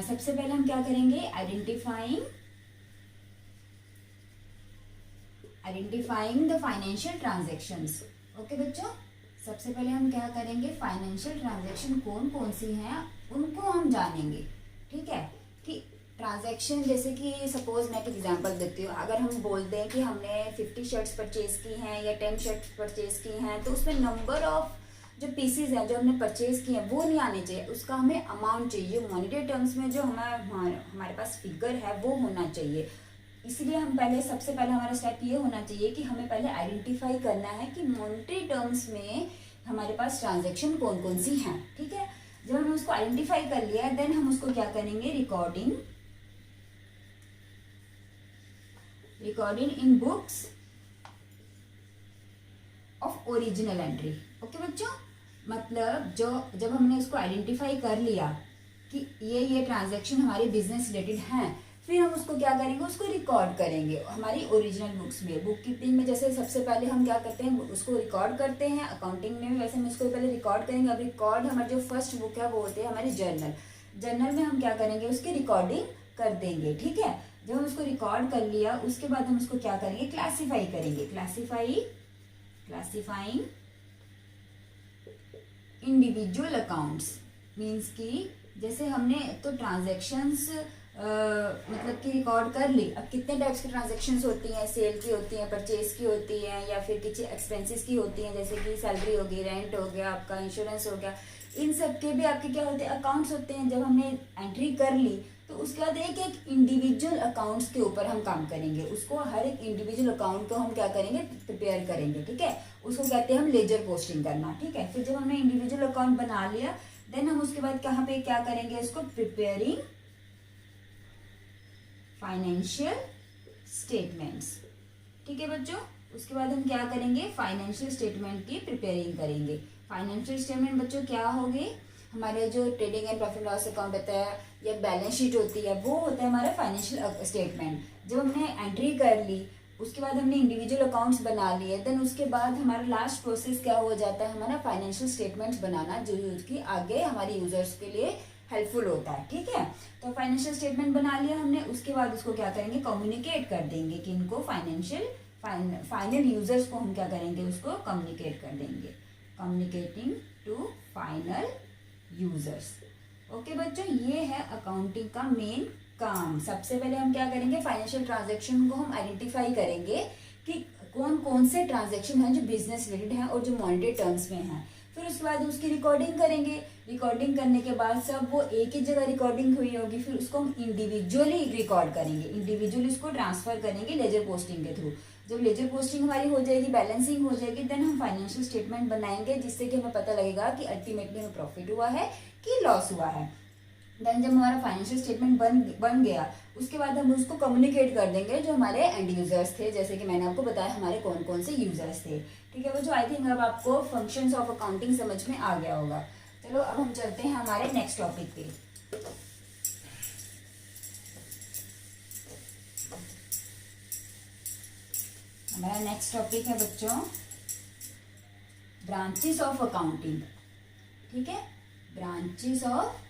सबसे पहले हम क्या करेंगे, identifying the financial transactions. Okay बच्चों, सबसे पहले हम क्या करेंगे, फाइनेंशियल ट्रांजेक्शन कौन कौन सी हैं उनको हम जानेंगे, ठीक है। कि ट्रांजैक्शन, जैसे कि सपोज मैं एक एग्जांपल देती हूँ, अगर हम बोल दें कि हमने 50 शर्ट्स परचेज की हैं या 10 शर्ट्स परचेज की हैं, तो उसमें नंबर ऑफ जो पीसीज हैं जो हमने परचेज किए हैं वो नहीं आने चाहिए, उसका हमें अमाउंट चाहिए, मॉनिटरी टर्म्स में जो हमारे पास फिगर है वो होना चाहिए। इसलिए हम पहले, सबसे पहले हमारा स्टेप ये होना चाहिए कि हमें पहले आइडेंटिफाई करना है कि मॉनिटरी टर्म्स में हमारे पास ट्रांजेक्शन कौन कौन सी हैं, ठीक है। जब हमने उसको आइडेंटिफाई कर लिया है, देन हम उसको क्या करेंगे, recording in books of original entry. Okay बच्चों, मतलब जब हमने इसको आइडेंटिफाई कर लिया कि ये ट्रांजैक्शन हमारे बिजनेस रिलेटेड हैं, फिर हम उसको क्या करेंगे, उसको रिकॉर्ड करेंगे हमारी ओरिजिनल बुक्स में। बुक कीपिंग में जैसे सबसे पहले हम क्या करते हैं, उसको रिकॉर्ड करते हैं। अकाउंटिंग में भी वैसे हम इसको पहले रिकॉर्ड करेंगे। अब रिकॉर्ड हमारी जो फर्स्ट बुक है वो होती है हमारी जर्नल में हम क्या करेंगे, उसकी रिकॉर्डिंग कर देंगे, ठीक है। जब हम उसको रिकॉर्ड कर लिया, उसके बाद हम उसको क्या करेंगे, क्लासीफाई करेंगे। क्लासीफाइंग इंडिविजुअल अकाउंट्स मीन्स कि जैसे हमने तो ट्रांजैक्शंस मतलब कि रिकॉर्ड कर ली। अब कितने टाइप्स की ट्रांजैक्शंस होती हैं, सेल की होती हैं, परचेज की होती हैं, या फिर किसी एक्सपेंसेस की होती हैं, जैसे कि सैलरी होगी, रेंट हो गया, आपका इंश्योरेंस हो गया। इन सब के भी आपके क्या होते हैं, अकाउंट्स होते हैं। जब हमने एंट्री कर ली तो उसके बाद एक एक इंडिविजुअल अकाउंट्स के ऊपर हम काम करेंगे। उसको हर एक इंडिविजुअल अकाउंट को हम क्या करेंगे, प्रिपेयर करेंगे, ठीक है। उसको कहते हैं हम लेजर पोस्टिंग करना, ठीक है। फिर जब हमने इंडिविजुअल अकाउंट बना लिया, देन हम उसके बाद कहाँ पे क्या करेंगे, इसको प्रिपेयरिंग फाइनेंशियल स्टेटमेंट्स, ठीक है बच्चों। उसके बाद हम क्या करेंगे, फाइनेंशियल स्टेटमेंट की प्रिपेयरिंग करेंगे। फाइनेंशियल स्टेटमेंट बच्चों क्या होंगे, हमारे जो trading and profit loss account होता है या बैलेंस शीट होती है, वो होता है हमारा फाइनेंशियल स्टेटमेंट। जब हमने एंट्री कर ली, उसके बाद हमने इंडिविजुअल अकाउंट्स बना लिए, देन उसके बाद हमारा लास्ट प्रोसेस क्या हो जाता है, हमारा फाइनेंशियल स्टेटमेंट्स बनाना, जो कि आगे हमारे यूजर्स के लिए हेल्पफुल होता है, ठीक है। तो फाइनेंशियल स्टेटमेंट बना लिया हमने, उसके बाद उसको क्या करेंगे, कम्युनिकेट कर देंगे कि इनको फाइनल यूजर्स को हम क्या करेंगे, उसको कम्युनिकेट कर देंगे, communicating to final users. Okay बच्चों, ये है अकाउंटिंग का मेन काम। सबसे पहले हम क्या करेंगे, फाइनेंशियल ट्रांजैक्शन को हम आइडेंटिफाई करेंगे कि कौन कौन से ट्रांजैक्शन हैं जो बिजनेस रिलेटेड हैं और जो मॉनिटरी टर्म्स में हैं। फिर उसके बाद उसकी रिकॉर्डिंग करेंगे। रिकॉर्डिंग करने के बाद सब वो एक ही जगह रिकॉर्डिंग हुई होगी, फिर उसको हम इंडिविजुअली रिकॉर्ड करेंगे, इंडिविजुअली उसको ट्रांसफर करेंगे लेजर पोस्टिंग के थ्रू। जब लेजर पोस्टिंग हमारी हो जाएगी, बैलेंसिंग हो जाएगी, देन हम फाइनेंशियल स्टेटमेंट बनाएंगे, जिससे कि हमें पता लगेगा कि अल्टीमेटली हमें प्रॉफिट हुआ है कि लॉस हुआ है। देन जब हमारा फाइनेंशियल स्टेटमेंट बन गया, उसके बाद हम उसको कम्युनिकेट कर देंगे जो हमारे एंड यूजर्स थे, जैसे कि मैंने आपको बताया हमारे कौन कौन से यूजर्स थे, ठीक है। वो जो आई थिंक अब आपको फंक्शंस ऑफ अकाउंटिंग समझ में आ गया होगा। चलो अब हम चलते हैं हमारे नेक्स्ट टॉपिक पे। हमारा नेक्स्ट टॉपिक है बच्चों ब्रांचेस ऑफ अकाउंटिंग। ठीक है, ब्रांचेस ऑफ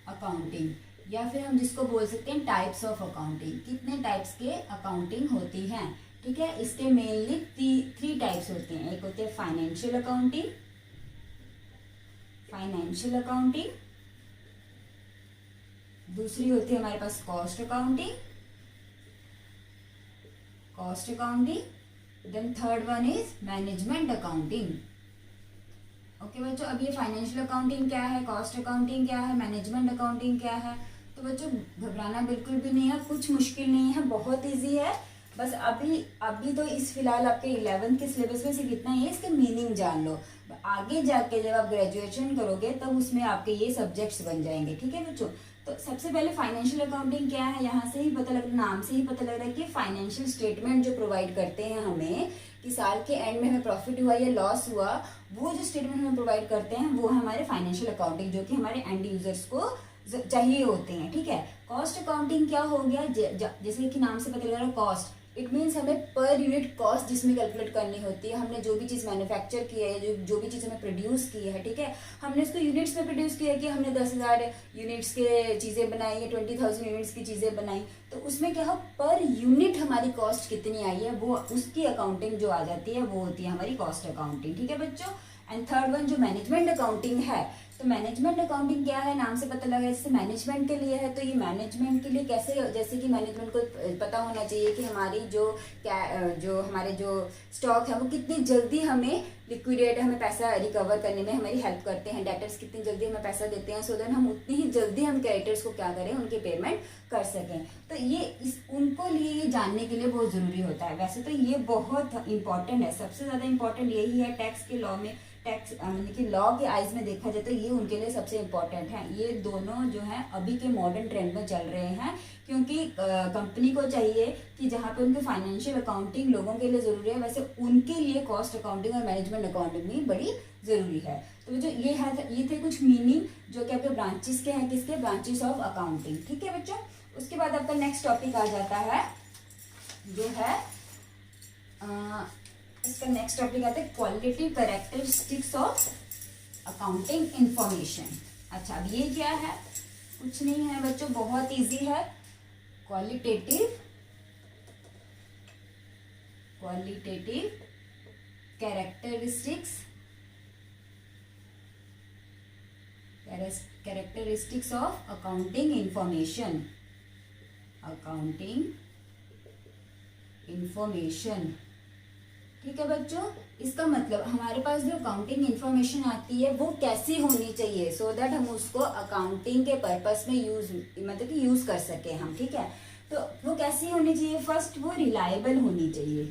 अकाउंटिंग या फिर हम जिसको बोल सकते हैं टाइप्स ऑफ अकाउंटिंग। कितने टाइप्स के अकाउंटिंग होती हैं? ठीक है, इसके मेनली थ्री टाइप्स होते हैं। एक होते हैं फाइनेंशियल अकाउंटिंग, दूसरी होती है हमारे पास cost accounting, then third one is management accounting. Okay बच्चों, अब ये फाइनेंशियल अकाउंटिंग क्या है, कॉस्ट अकाउंटिंग क्या है, मैनेजमेंट अकाउंटिंग क्या है, तो बच्चों घबराना बिल्कुल भी नहीं है, कुछ मुश्किल नहीं है, बहुत इजी है। बस अभी तो इस फिलहाल आपके 11th के सिलेबस में सिर्फ इतना ही है, इसके मीनिंग जान लो। आगे जाके जब आप ग्रेजुएशन करोगे तब उसमें आपके ये सब्जेक्ट्स बन जाएंगे। ठीक है बच्चों, तो सबसे पहले फाइनेंशियल अकाउंटिंग क्या है, यहाँ से ही पता लग रहा है, नाम से ही पता लग रहा है कि फाइनेंशियल स्टेटमेंट जो प्रोवाइड करते हैं हमें कि साल के एंड में हमें प्रॉफिट हुआ या लॉस हुआ, वो जो स्टेटमेंट हमें प्रोवाइड करते हैं वो हमारे फाइनेंशियल अकाउंटिंग, जो कि हमारे एंड यूजर्स को चाहिए होते हैं। ठीक है, कॉस्ट अकाउंटिंग क्या हो गया, जैसे कि नाम से पता लग रहा है कॉस्ट, इट मीन्स हमें पर यूनिट कॉस्ट जिसमें कैलकुलेट करनी होती है। हमने जो भी चीज़ मैन्युफैक्चर की है, जो भी चीज़ हमें प्रोड्यूस की है, ठीक है, हमने उसको यूनिट्स में प्रोड्यूस किया कि हमने 10,000 यूनिट्स के चीज़ें बनाई या 20,000 यूनिट्स की चीज़ें बनाई, तो उसमें क्या हो, पर यूनिट हमारी कॉस्ट कितनी आई है वो उसकी अकाउंटिंग जो आ जाती है वो होती है हमारी कॉस्ट अकाउंटिंग। ठीक है बच्चों, एंड थर्ड वन जो मैनेजमेंट अकाउंटिंग है, तो मैनेजमेंट अकाउंटिंग क्या है, नाम से पता लगा जैसे मैनेजमेंट के लिए है, तो ये मैनेजमेंट के लिए कैसे, जैसे कि मैनेजमेंट को पता होना चाहिए कि हमारी जो हमारे जो स्टॉक है वो कितनी जल्दी हमें लिक्विडेट, हमें पैसा रिकवर करने में हमारी हेल्प करते हैं, डेटर्स कितनी जल्दी हमें पैसा देते हैं, सो दैट हम उतनी ही जल्दी हम क्रेडिटर्स को क्या करें, उनकी पेमेंट कर सकें। तो ये उनको लिए ये जानने के लिए बहुत ज़रूरी होता है। वैसे तो ये बहुत इंपॉर्टेंट है, सबसे ज़्यादा इंपॉर्टेंट यही है टैक्स के लॉ में, टैक्स यानी कि लॉ के आइज में देखा जाए तो ये उनके लिए सबसे इम्पोर्टेंट है। ये दोनों जो है अभी के मॉडर्न ट्रेंड में चल रहे हैं, क्योंकि कंपनी को चाहिए कि जहाँ पे उनकी फाइनेंशियल अकाउंटिंग लोगों के लिए ज़रूरी है, वैसे उनके लिए कॉस्ट अकाउंटिंग और मैनेजमेंट अकाउंटिंग भी बड़ी ज़रूरी है। तो जो ये थे कुछ मीनिंग जो कि आपके ब्रांचेस के हैं, किसके, ब्रांचेस ऑफ अकाउंटिंग। ठीक है बच्चों, उसके बाद आपका नेक्स्ट टॉपिक आ जाता है जो है इसका नेक्स्ट टॉपिक आता है qualitative characteristics of accounting information. अच्छा, अब ये क्या है, कुछ नहीं है बच्चों, बहुत इजी है। Qualitative characteristics of accounting information. ठीक है बच्चों, इसका मतलब हमारे पास जो अकाउंटिंग इन्फॉर्मेशन आती है वो कैसी होनी चाहिए, सो दैट हम उसको अकाउंटिंग के पर्पस में यूज कर सके हम। ठीक है, तो वो कैसी होनी चाहिए, फर्स्ट वो रिलायबल होनी चाहिए।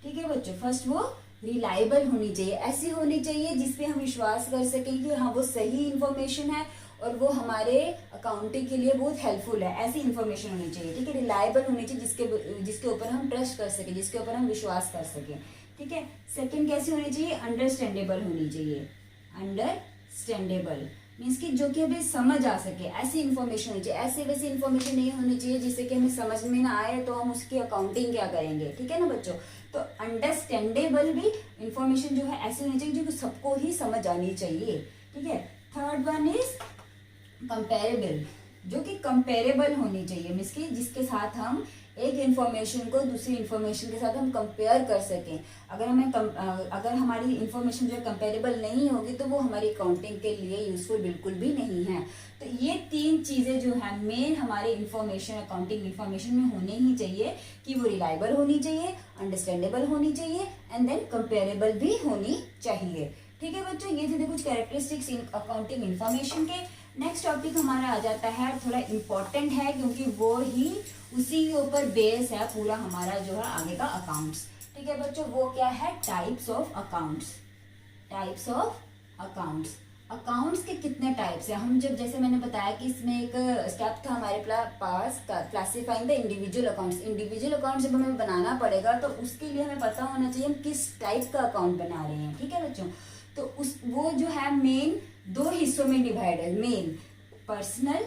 ठीक है बच्चों, फर्स्ट वो रिलायबल होनी चाहिए, ऐसी होनी चाहिए जिसपे हम विश्वास कर सकें कि हाँ वो सही इन्फॉर्मेशन है और वो हमारे अकाउंटिंग के लिए बहुत हेल्पफुल है, ऐसी इन्फॉर्मेशन होनी चाहिए। ठीक है, रिलायबल होनी चाहिए जिसके ऊपर हम ट्रस्ट कर सके, जिसके ऊपर हम विश्वास कर सकें। ठीक है, सेकंड कैसी होनी चाहिए, अंडरस्टैंडेबल होनी चाहिए। अंडरस्टैंडेबल मीन्स कि जो कि हमें समझ आ सके, ऐसी इन्फॉर्मेशन होनी चाहिए। ऐसी वैसी इन्फॉर्मेशन नहीं होनी चाहिए जिससे कि हमें समझ में ना आए तो हम उसकी अकाउंटिंग क्या करेंगे। ठीक है ना बच्चों, तो अंडरस्टैंडेबल भी इंफॉर्मेशन जो है ऐसी होनी चाहिए जो सबको ही समझ आनी चाहिए। ठीक है, थर्ड वन इज कंपेरेबल, जो कि कंपेरेबल होनी चाहिए, मीन्स कि जिसके साथ हम एक इन्फॉर्मेशन को दूसरी इन्फॉर्मेशन के साथ हम कंपेयर कर सकें। अगर हमारी इन्फॉर्मेशन जो है कंपेरेबल नहीं होगी तो वो हमारी अकाउंटिंग के लिए यूजफुल बिल्कुल भी नहीं है। तो ये तीन चीज़ें जो है मेन हमारे इन्फॉर्मेशन, अकाउंटिंग इन्फॉर्मेशन में होने ही चाहिए कि वो रिलायबल होनी चाहिए, अंडरस्टैंडेबल होनी चाहिए एंड देन कंपेरेबल भी होनी चाहिए। ठीक है बच्चों, ये थे कुछ कैरेक्टरिस्टिक्स अकाउंटिंग इन्फॉर्मेशन के। नेक्स्ट टॉपिक हमारा आ जाता है, थोड़ा इम्पोर्टेंट है क्योंकि वो ही उसी के ऊपर बेस है पूरा हमारा जो है आगे का अकाउंट्स। ठीक है बच्चों, वो क्या है, टाइप्स ऑफ अकाउंट्स। अकाउंट्स के कितने टाइप्स है, हम जब जैसे मैंने बताया कि इसमें एक स्टेप था हमारे पास classifying the individual accounts. Individual account जब हमें बनाना पड़ेगा तो उसके लिए हमें पता होना चाहिए हम किस टाइप का अकाउंट बना रहे हैं। ठीक है बच्चों, तो वो जो है मेन दो हिस्सों में डिवाइड है। मेन पर्सनल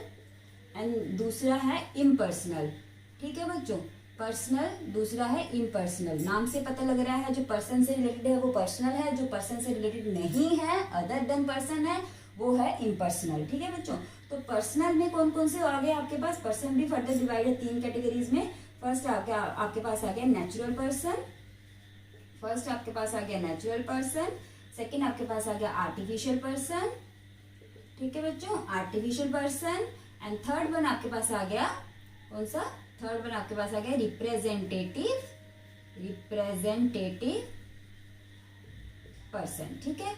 एंड दूसरा है इम्पर्सनल। ठीक है बच्चों, पर्सनल दूसरा है इम्पर्सनल। नाम से पता लग रहा है जो पर्सन से रिलेटेड है वो पर्सनल है, जो पर्सन से रिलेटेड नहीं है अदर देन पर्सन है वो है इम्पर्सनल। ठीक है बच्चों, तो पर्सनल में कौन कौन से आ गए आपके पास? पर्सन भी फर्दर डिवाइडेड 3 कैटेगरीज में। फर्स्ट आपके पास आ गया नेचुरल पर्सन, फर्स्ट आपके पास आ गया नेचुरल पर्सन, सेकंड आपके पास आ गया आर्टिफिशियल पर्सन। ठीक है बच्चों, artificial person and third one आपके पास आ गया कौन सा? थर्ड वन आपके पास आ गया रिप्रेजेंटेटिव पर्सन। ठीक है,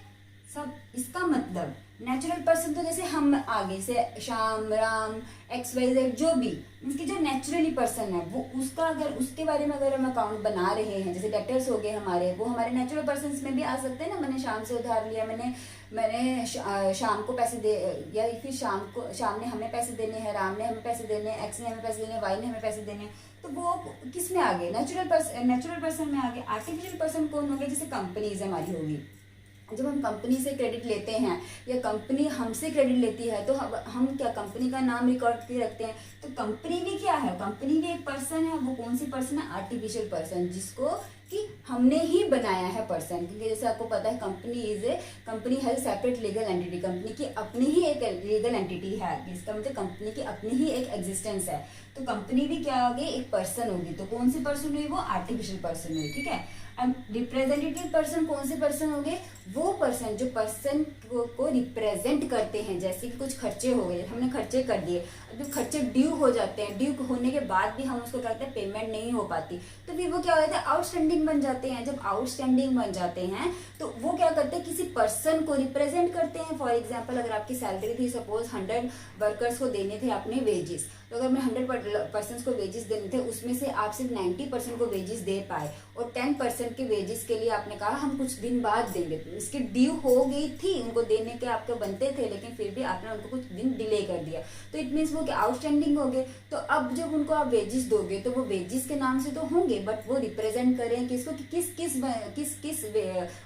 सब इसका मतलब नेचुरल पर्सन तो जैसे हम आगे से श्याम, राम, XYZ जो भी इसकी जो नेचुरली पर्सन है वो उसका अगर उसके बारे में अगर हम अकाउंट बना रहे हैं, जैसे डेटर्स हो गए हमारे, वो हमारे नेचुरल पर्सन में भी आ सकते हैं ना। मैंने श्याम से उधार लिया, मैंने शाम को पैसे दे, या फिर शाम ने हमें पैसे देने हैं, राम ने हमें पैसे देने हैं, X ने हमें पैसे देने हैं, Y ने हमें पैसे देने हैं, तो वो किस में आ गए? नेचुरल पर्सन में आ गए। आर्टिफिशियल पर्सन कौन हो गए? जैसे कंपनीज हमारी होगी, जब हम कंपनी से क्रेडिट लेते हैं या कंपनी हमसे क्रेडिट लेती है तो हम क्या कंपनी का नाम रिकॉर्ड के रखते हैं। तो कंपनी भी क्या है? कंपनी भी एक पर्सन है। वो कौन सी पर्सन है? आर्टिफिशियल पर्सन, जिसको कि हमने ही बनाया है पर्सन। क्योंकि जैसे आपको पता है कंपनी है सेपरेट लीगल एंटिटी, कंपनी की अपनी ही एक लीगल एंटिटी है। इसका मतलब कंपनी की अपनी ही एक एग्जिस्टेंस है। तो कंपनी भी क्या होगी? एक पर्सन होगी। तो कौन सी पर्सन हुई? वो आर्टिफिशियल पर्सन हुई। ठीक है, रिप्रेजेंटेटिव पर्सन कौन से पर्सन हो गए? वो पर्सन जो पर्सन को रिप्रेजेंट करते हैं। जैसे कि कुछ खर्चे हो गए, हमने खर्चे कर दिए, जो खर्चे ड्यू हो जाते हैं, ड्यू होने के बाद भी हम उसको कहते हैं पेमेंट नहीं हो पाती, तो फिर वो क्या हो जाता है? आउटस्टैंडिंग बन जाते हैं। जब आउटस्टैंडिंग बन जाते हैं तो वो क्या करते हैं? किसी पर्सन को रिप्रेजेंट करते हैं। फॉर एग्जाम्पल, अगर आपकी सैलरी थी, सपोज 100 वर्कर्स को देने थे आपने वेजेस, तो अगर मैं 100 पर्सन को वेजेस देने थे, उसमें से आप सिर्फ 90% को वेजेस दे पाए और 10% के वेजेस के लिए आपने कहा हम कुछ दिन बाद देंगे। इसकी ड्यू हो गई थी, उनको देने के आपके बनते थे, लेकिन फिर भी आपने उनको कुछ दिन डिले कर दिया, तो इट मीन्स वो आउटस्टैंडिंग हो गए। तो अब जब उनको आप वेजेस दोगे तो वो वेजेस के नाम से तो होंगे, बट वो रिप्रेजेंट करें किसको? किस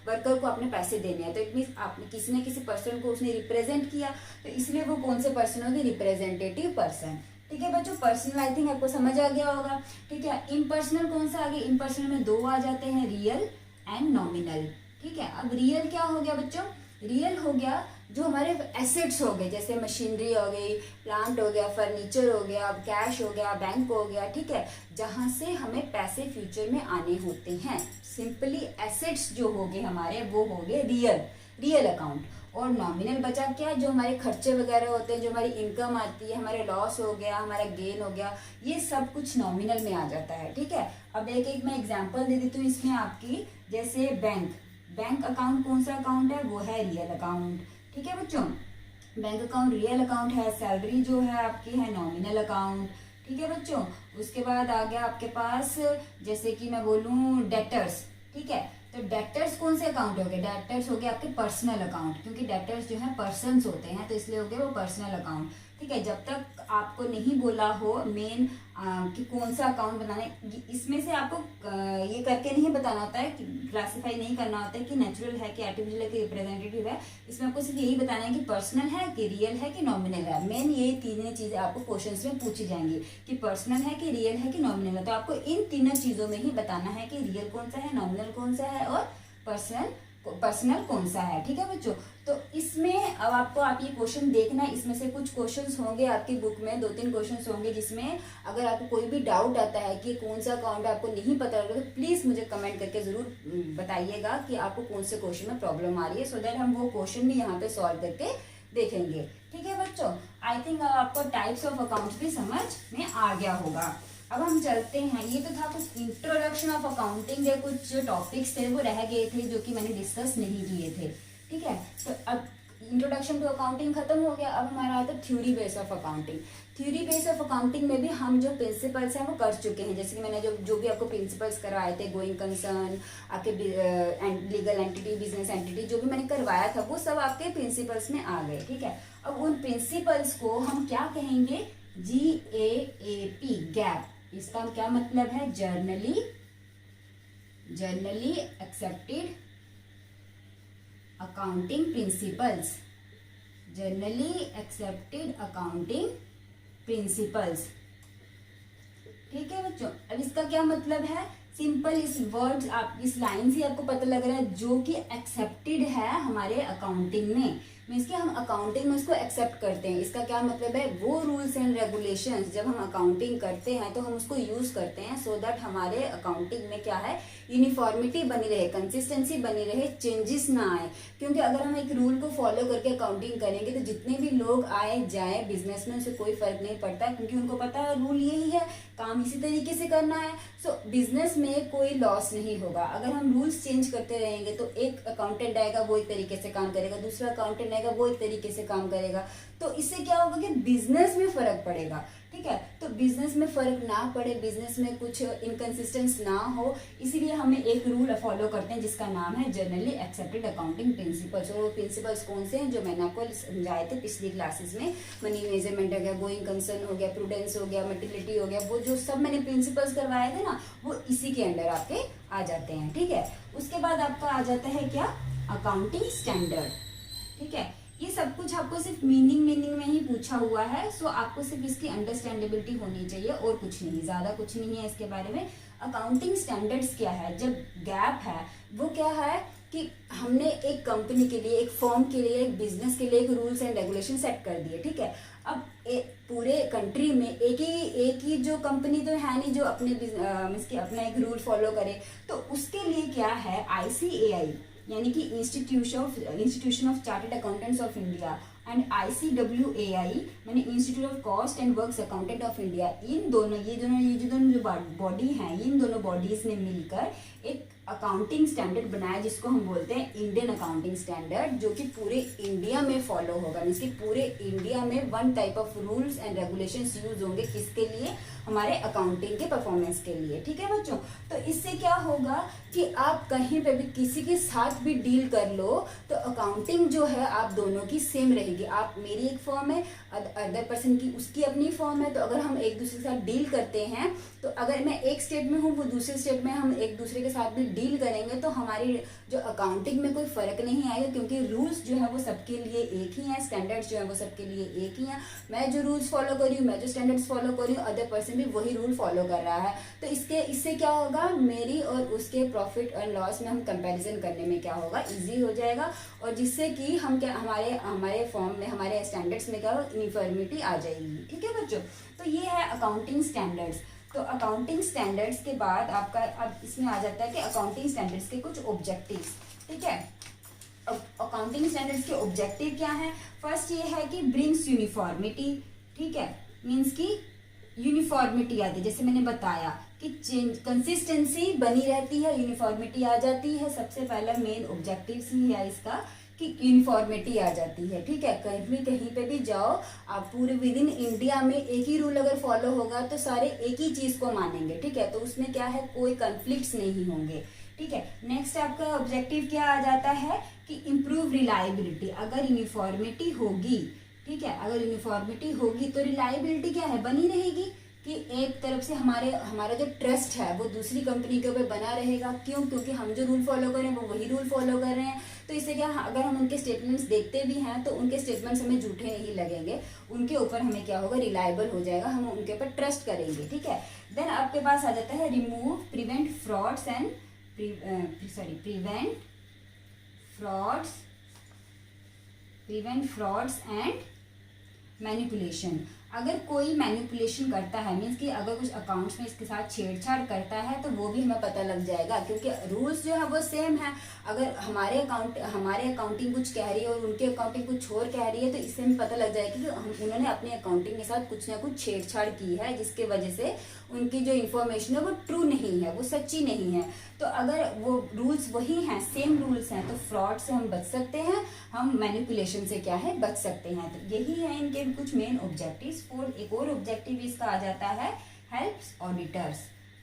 वर्कर को आपने पैसे देने हैं। तो इट मीन्स आपने किसी न किसी पर्सन को उसने रिप्रेजेंट किया, तो इसलिए वो कौन से पर्सन होगी? Representative person. ठीक है बच्चों, पर्सनल आई थिंक आपको समझ आ गया होगा। ठीक है, इम्पर्सनल कौन सा आगे? इम्पर्सनल में 2 आ जाते हैं, रियल एंड नॉमिनल। ठीक है, अब रियल क्या हो गया बच्चों? रियल हो गया जो हमारे एसेट्स हो गए, जैसे मशीनरी हो गई, प्लांट हो गया, फर्नीचर हो गया, कैश हो गया, बैंक हो गया। ठीक है, जहां से हमें पैसे फ्यूचर में आने होते हैं। सिंपली एसेट्स जो हो गए हमारे वो हो गए रियल अकाउंट। और नॉमिनल बचा क्या? जो हमारे खर्चे वगैरह होते हैं, जो हमारी इनकम आती है, हमारे लॉस हो गया, हमारा गेन हो गया, ये सब कुछ नॉमिनल में आ जाता है। ठीक है, अब एक मैं एग्जांपल दे देती हूँ इसमें आपकी। जैसे बैंक अकाउंट कौन सा अकाउंट है? वो है रियल अकाउंट। ठीक है बच्चों, बैंक अकाउंट रियल अकाउंट है। सैलरी जो है आपकी है नॉमिनल अकाउंट। ठीक है बच्चों, उसके बाद आ गया आपके पास, जैसे कि मैं बोलूँ डेटर्स। ठीक है, तो डेटर्स कौन से अकाउंट हो गए? डेटर्स हो गए आपके पर्सनल अकाउंट, क्योंकि डेटर्स जो है पर्सन्स होते हैं, तो इसलिए हो गए वो पर्सनल अकाउंट। ठीक है, जब तक आपको नहीं बोला हो मेन कि कौन सा अकाउंट बनाना है, इसमें से आपको ये करके नहीं बताना होता है, कि क्लासीफाई नहीं करना होता है कि नेचुरल है कि आर्टिफिशियल है कि रिप्रेजेंटेटिव है। इसमें आपको सिर्फ यही बताना है कि पर्सनल है कि रियल है कि नॉमिनल है। मेन ये तीनों चीजें आपको क्वेश्चंस में पूछी जाएंगी कि पर्सनल है कि रियल है कि नॉमिनल है। तो आपको इन तीनों चीजों में ही बताना है कि रियल कौन सा है, नॉमिनल कौन सा है और पर्सनल कौन सा है। ठीक है बच्चों, तो इसमें अब आप ये क्वेश्चन देखना, इसमें से कुछ क्वेश्चंस होंगे आपकी बुक में, 2-3 क्वेश्चंस होंगे, जिसमें अगर आपको कोई भी डाउट आता है कि कौन सा अकाउंट आपको नहीं पता लगा, तो प्लीज मुझे कमेंट करके जरूर बताइएगा कि आपको कौन से क्वेश्चन में प्रॉब्लम आ रही है, सो दैट हम वो क्वेश्चन भी यहाँ पे सॉल्व करके देखेंगे। ठीक है बच्चों, आई थिंक आपको टाइप्स ऑफ अकाउंट्स भी समझ में आ गया होगा। अब हम चलते हैं, ये तो था कुछ इंट्रोडक्शन ऑफ अकाउंटिंग के कुछ जो टॉपिक्स थे वो रह गए थे, जो कि मैंने डिस्कस नहीं किए थे। ठीक है, तो अब इंट्रोडक्शन टू अकाउंटिंग खत्म हो गया। अब हमारा आता है theory base of accounting. Theory base of accounting में भी हम जो प्रिंसिपल्स हैं वो कर चुके हैं, जैसे कि मैंने जो भी आपको प्रिंसिपल्स करवाए थे, गोइंग कंसर्न, आपके लीगल एंटिटी, बिजनेस एंटिटी, जो भी मैंने करवाया था वो सब आपके प्रिंसिपल्स में आ गए। ठीक है, अब उन प्रिंसिपल्स को हम क्या कहेंगे? GAAP, gap. इसका क्या मतलब है? Generally accepted accounting principles. Generally accepted accounting principles. ठीक है बच्चों, अब इसका क्या मतलब है, सिंपल इस वर्ड्स आप इस लाइन से आपको पता लग रहा है जो कि एक्सेप्टेड है हमारे अकाउंटिंग में, मीन्स कि हम अकाउंटिंग में उसको एक्सेप्ट करते हैं। इसका क्या मतलब है, वो रूल्स एंड रेगुलेशंस जब हम अकाउंटिंग करते हैं तो हम उसको यूज करते हैं सो दैट हमारे अकाउंटिंग में क्या है, यूनिफॉर्मिटी बनी रहे, कंसिस्टेंसी बनी रहे, चेंजेस ना आए। क्योंकि अगर हम एक रूल को फॉलो करके अकाउंटिंग करेंगे तो जितने भी लोग आए जाए बिजनेस में उसे कोई फर्क नहीं पड़ता, क्योंकि उनको पता है रूल यही है, काम इसी तरीके से करना है। सो बिजनेस में कोई लॉस नहीं होगा। अगर हम रूल्स चेंज करते रहेंगे तो एक अकाउंटेंट आएगा वो एक तरीके से काम करेगा, दूसरा अकाउंटेंट आएगा वो एक तरीके से काम करेगा, तो इससे क्या होगा कि बिजनेस में फर्क पड़ेगा। ठीक है, तो बिजनेस में फर्क ना पड़े, बिजनेस में कुछ इनकंसिस्टेंस ना हो, इसीलिए हमें एक रूल फॉलो करते हैं जिसका नाम है जनरली एक्सेप्टेड अकाउंटिंग प्रिंसिपल्स। और वो प्रिंसिपल्स कौन से हैं, जो मैंने आपको समझाए थे पिछली क्लासेस में, मनी मेजरमेंट हो गया, गोइंग कंसर्न हो गया, प्रूडेंस हो गया, मर्टिलिटी हो गया, वो जो सब मैंने प्रिंसिपल्स करवाए थे ना, वो इसी के अंडर आपके आ जाते हैं। ठीक है, उसके बाद आपका आ जाता है क्या, अकाउंटिंग स्टैंडर्ड। ठीक है, ये सब कुछ आपको सिर्फ मीनिंग में ही पूछा हुआ है, सो आपको सिर्फ इसकी अंडरस्टैंडेबिलिटी होनी चाहिए और कुछ नहीं, ज्यादा कुछ नहीं है इसके बारे में। अकाउंटिंग स्टैंडर्ड्स क्या है, जब गैप है वो क्या है कि हमने एक कंपनी के लिए, एक फर्म के लिए, एक बिजनेस के लिए एक रूल्स एंड रेगुलेशन सेट कर दिए। ठीक है, अब पूरे कंट्री में एक ही जो कंपनी तो है नहीं जो अपने अपना एक रूल फॉलो करे, तो उसके लिए क्या है, ICAI यानी कि institution of chartered accountants of India and ICWAI माने institute of cost and works accountant of India, इन दोनों ये दोनों जो बॉडी हैं, इन दोनों बॉडीज ने मिलकर एक अकाउंटिंग स्टैंडर्ड बनाया जिसको हम बोलते हैं इंडियन अकाउंटिंग स्टैंडर्ड, जो कि पूरे इंडिया में फॉलो होगा। मीन्स कि पूरे इंडिया में one type of rules and regulations use होंगे, किसके लिए, हमारे अकाउंटिंग के परफॉर्मेंस के लिए। ठीक है बच्चों, तो इससे क्या होगा कि आप कहीं पे भी किसी के साथ भी डील कर लो तो अकाउंटिंग जो है आप दोनों की सेम रहेगी। आप, मेरी एक फर्म है, अदर पर्सन की उसकी अपनी फर्म है, तो अगर हम एक दूसरे के साथ डील करते हैं तो अगर मैं एक स्टेट में हूँ वो दूसरे स्टेट में, हम एक दूसरे के साथ भी डील करेंगे तो हमारी जो अकाउंटिंग में कोई फर्क नहीं आएगा, क्योंकि रूल्स जो है वो सबके लिए एक ही हैं, स्टैंडर्ड्स जो है वो सबके लिए एक ही हैं। मैं जो रूल्स फॉलो कर रही हूँ, मैं जो स्टैंडर्ड्स फॉलो कर रही हूँ, अदर पर्सन भी वही रूल फॉलो कर रहा है। तो इससे क्या होगा, मेरी और उसके प्रॉफिट और लॉस में हम कंपैरिजन करने में क्या होगा, इजी हो जाएगा, और जिससे कि हम क्या, हमारे फॉर्म में, हमारे स्टैंडर्ड्स में क्या होगा, यूनिफॉर्मिटी आ जाएगी। ठीक है बच्चों, तो ये है अकाउंटिंग स्टैंडर्ड्स। तो अकाउंटिंग स्टैंडर्ड्स के बाद आपका अब इसमें आ जाता है कि अकाउंटिंग स्टैंडर्ड्स के कुछ ऑब्जेक्टिव्स। ठीक है, अकाउंटिंग स्टैंडर्ड्स के ऑब्जेक्टिव क्या है, फर्स्ट ये है कि ब्रिंग्स यूनिफॉर्मिटी। ठीक है, मीन्स की यूनिफॉर्मिटी आती है, जैसे मैंने बताया कि कंसिस्टेंसी बनी रहती है, यूनिफॉर्मिटी आ जाती है। सबसे पहला मेन ऑब्जेक्टिव ही है इसका कि यूनिफॉर्मिटी आ जाती है। ठीक है, कहीं पे भी जाओ आप, पूरे विद इन इंडिया में एक ही रूल अगर फॉलो होगा तो सारे एक ही चीज को मानेंगे। ठीक है, तो उसमें क्या है, कोई कन्फ्लिक्ट्स नहीं होंगे। ठीक है, नेक्स्ट आपका ऑब्जेक्टिव क्या आ जाता है कि इम्प्रूव रिलायबिलिटी। अगर यूनिफॉर्मिटी होगी, ठीक है, अगर यूनिफॉर्मिटी होगी तो रिलायबिलिटी क्या है, बनी रहेगी, कि एक तरफ से हमारा जो ट्रस्ट है वो दूसरी कंपनी के ऊपर बना रहेगा। क्यों, क्योंकि हम जो रूल फॉलो कर रहे हैं वो वही रूल फॉलो कर रहे हैं। तो इससे क्या, अगर हम उनके स्टेटमेंट्स देखते भी हैं तो उनके स्टेटमेंट्स हमें झूठे नहीं लगेंगे, उनके ऊपर हमें क्या होगा, रिलायबल हो जाएगा, हम उनके ऊपर ट्रस्ट करेंगे। ठीक है, देन आपके पास आ जाता है remove, prevent frauds and prevent frauds and manipulation. अगर कोई मैनिपुलेशन करता है, मीन्स कि अगर कुछ अकाउंट्स में इसके साथ छेड़छाड़ करता है तो वो भी हमें पता लग जाएगा, क्योंकि रूल्स जो है वो सेम है। अगर हमारे अकाउंटिंग कुछ कह रही है और उनकी अकाउंटिंग कुछ और कह रही है तो इससे हमें पता लग जाएगा कि उन्होंने अपनी अकाउंटिंग के साथ कुछ ना कुछ छेड़छाड़ की है, जिसके वजह से उनकी जो इन्फॉर्मेशन है वो ट्रू नहीं है, वो सच्ची नहीं है। तो अगर वो रूल्स वही हैं, सेम रूल्स हैं, तो फ्रॉड से हम बच सकते हैं, हम मैनिपुलेशन से क्या है, बच सकते हैं। तो यही है इनके कुछ मेन ऑब्जेक्टिव्स। और एक और ऑब्जेक्टिव इसका आ जाता है हेल्प्स ऑडिटर्स।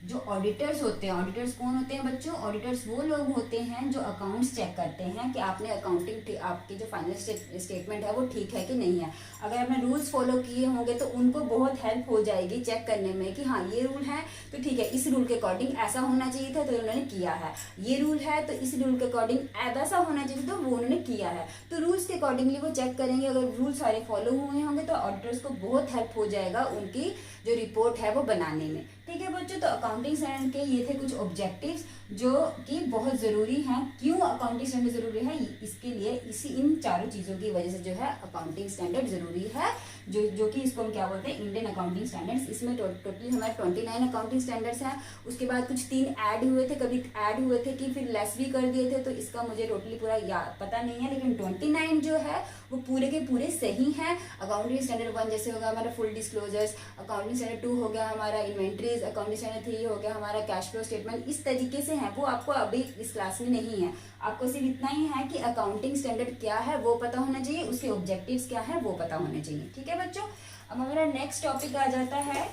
जो ऑडिटर्स होते हैं, ऑडिटर्स कौन होते हैं बच्चों? ऑडिटर्स वो लोग होते हैं जो अकाउंट्स चेक करते हैं कि आपने अकाउंटिंग, आपकी जो फाइनल स्टेटमेंट है वो ठीक है कि नहीं है। अगर आपने रूल्स फॉलो किए होंगे तो उनको बहुत हेल्प हो जाएगी चेक करने में कि हाँ ये रूल है तो ठीक है, इस रूल के अकॉर्डिंग ऐसा होना चाहिए था तो उन्होंने किया है, ये रूल है तो इस रूल के अकॉर्डिंग वैसा होना चाहिए तो वो उन्होंने किया है। तो रूल्स के अकॉर्डिंगली वो चेक करेंगे। अगर रूल सारे फॉलो हुए होंगे तो ऑडिटर्स को बहुत हेल्प हो जाएगा उनकी जो रिपोर्ट है वो बनाने में। ठीक है बच्चों, तो अकाउंटिंग स्टैंडर्ड के ये थे कुछ ऑब्जेक्टिव्स जो कि बहुत ज़रूरी हैं। क्यों अकाउंटिंग स्टैंडर्ड ज़रूरी है? इसके लिए इन चारों चीज़ों की वजह से जो है अकाउंटिंग स्टैंडर्ड ज़रूरी है, जो कि इसको हम क्या बोलते हैं? Indian accounting standards. इसमें टोटली हमारे 29 अकाउंटिंग स्टैंडर्ड्स हैं। उसके बाद कुछ 3 ऐड हुए थे, कभी ऐड हुए थे कि फिर लेस भी कर दिए थे, तो इसका मुझे टोटली पूरा पता नहीं है, लेकिन 29 जो है वो पूरे के पूरे सही हैं। अकाउंटिंग स्टैंडर्ड 1 जैसे होगा हमारा फुल डिस्क्लोजर्स, अकाउंटिंग स्टैंडर्ड 2 हो गया हमारा इन्वेंट्रीज, अकाउंटिंग स्टैंडर्ड 3 हो गया हमारा कैश फ्लो स्टेटमेंट। इस तरीके से है, वो आपको अभी इस क्लास में नहीं है। आपको सिर्फ इतना ही है कि अकाउंटिंग स्टैंडर्ड क्या है वो पता होना चाहिए, उसके ऑब्जेक्टिव्स क्या है वो पता होने चाहिए। ठीक है बच्चों, अब हमारा नेक्स्ट टॉपिक आ जाता है,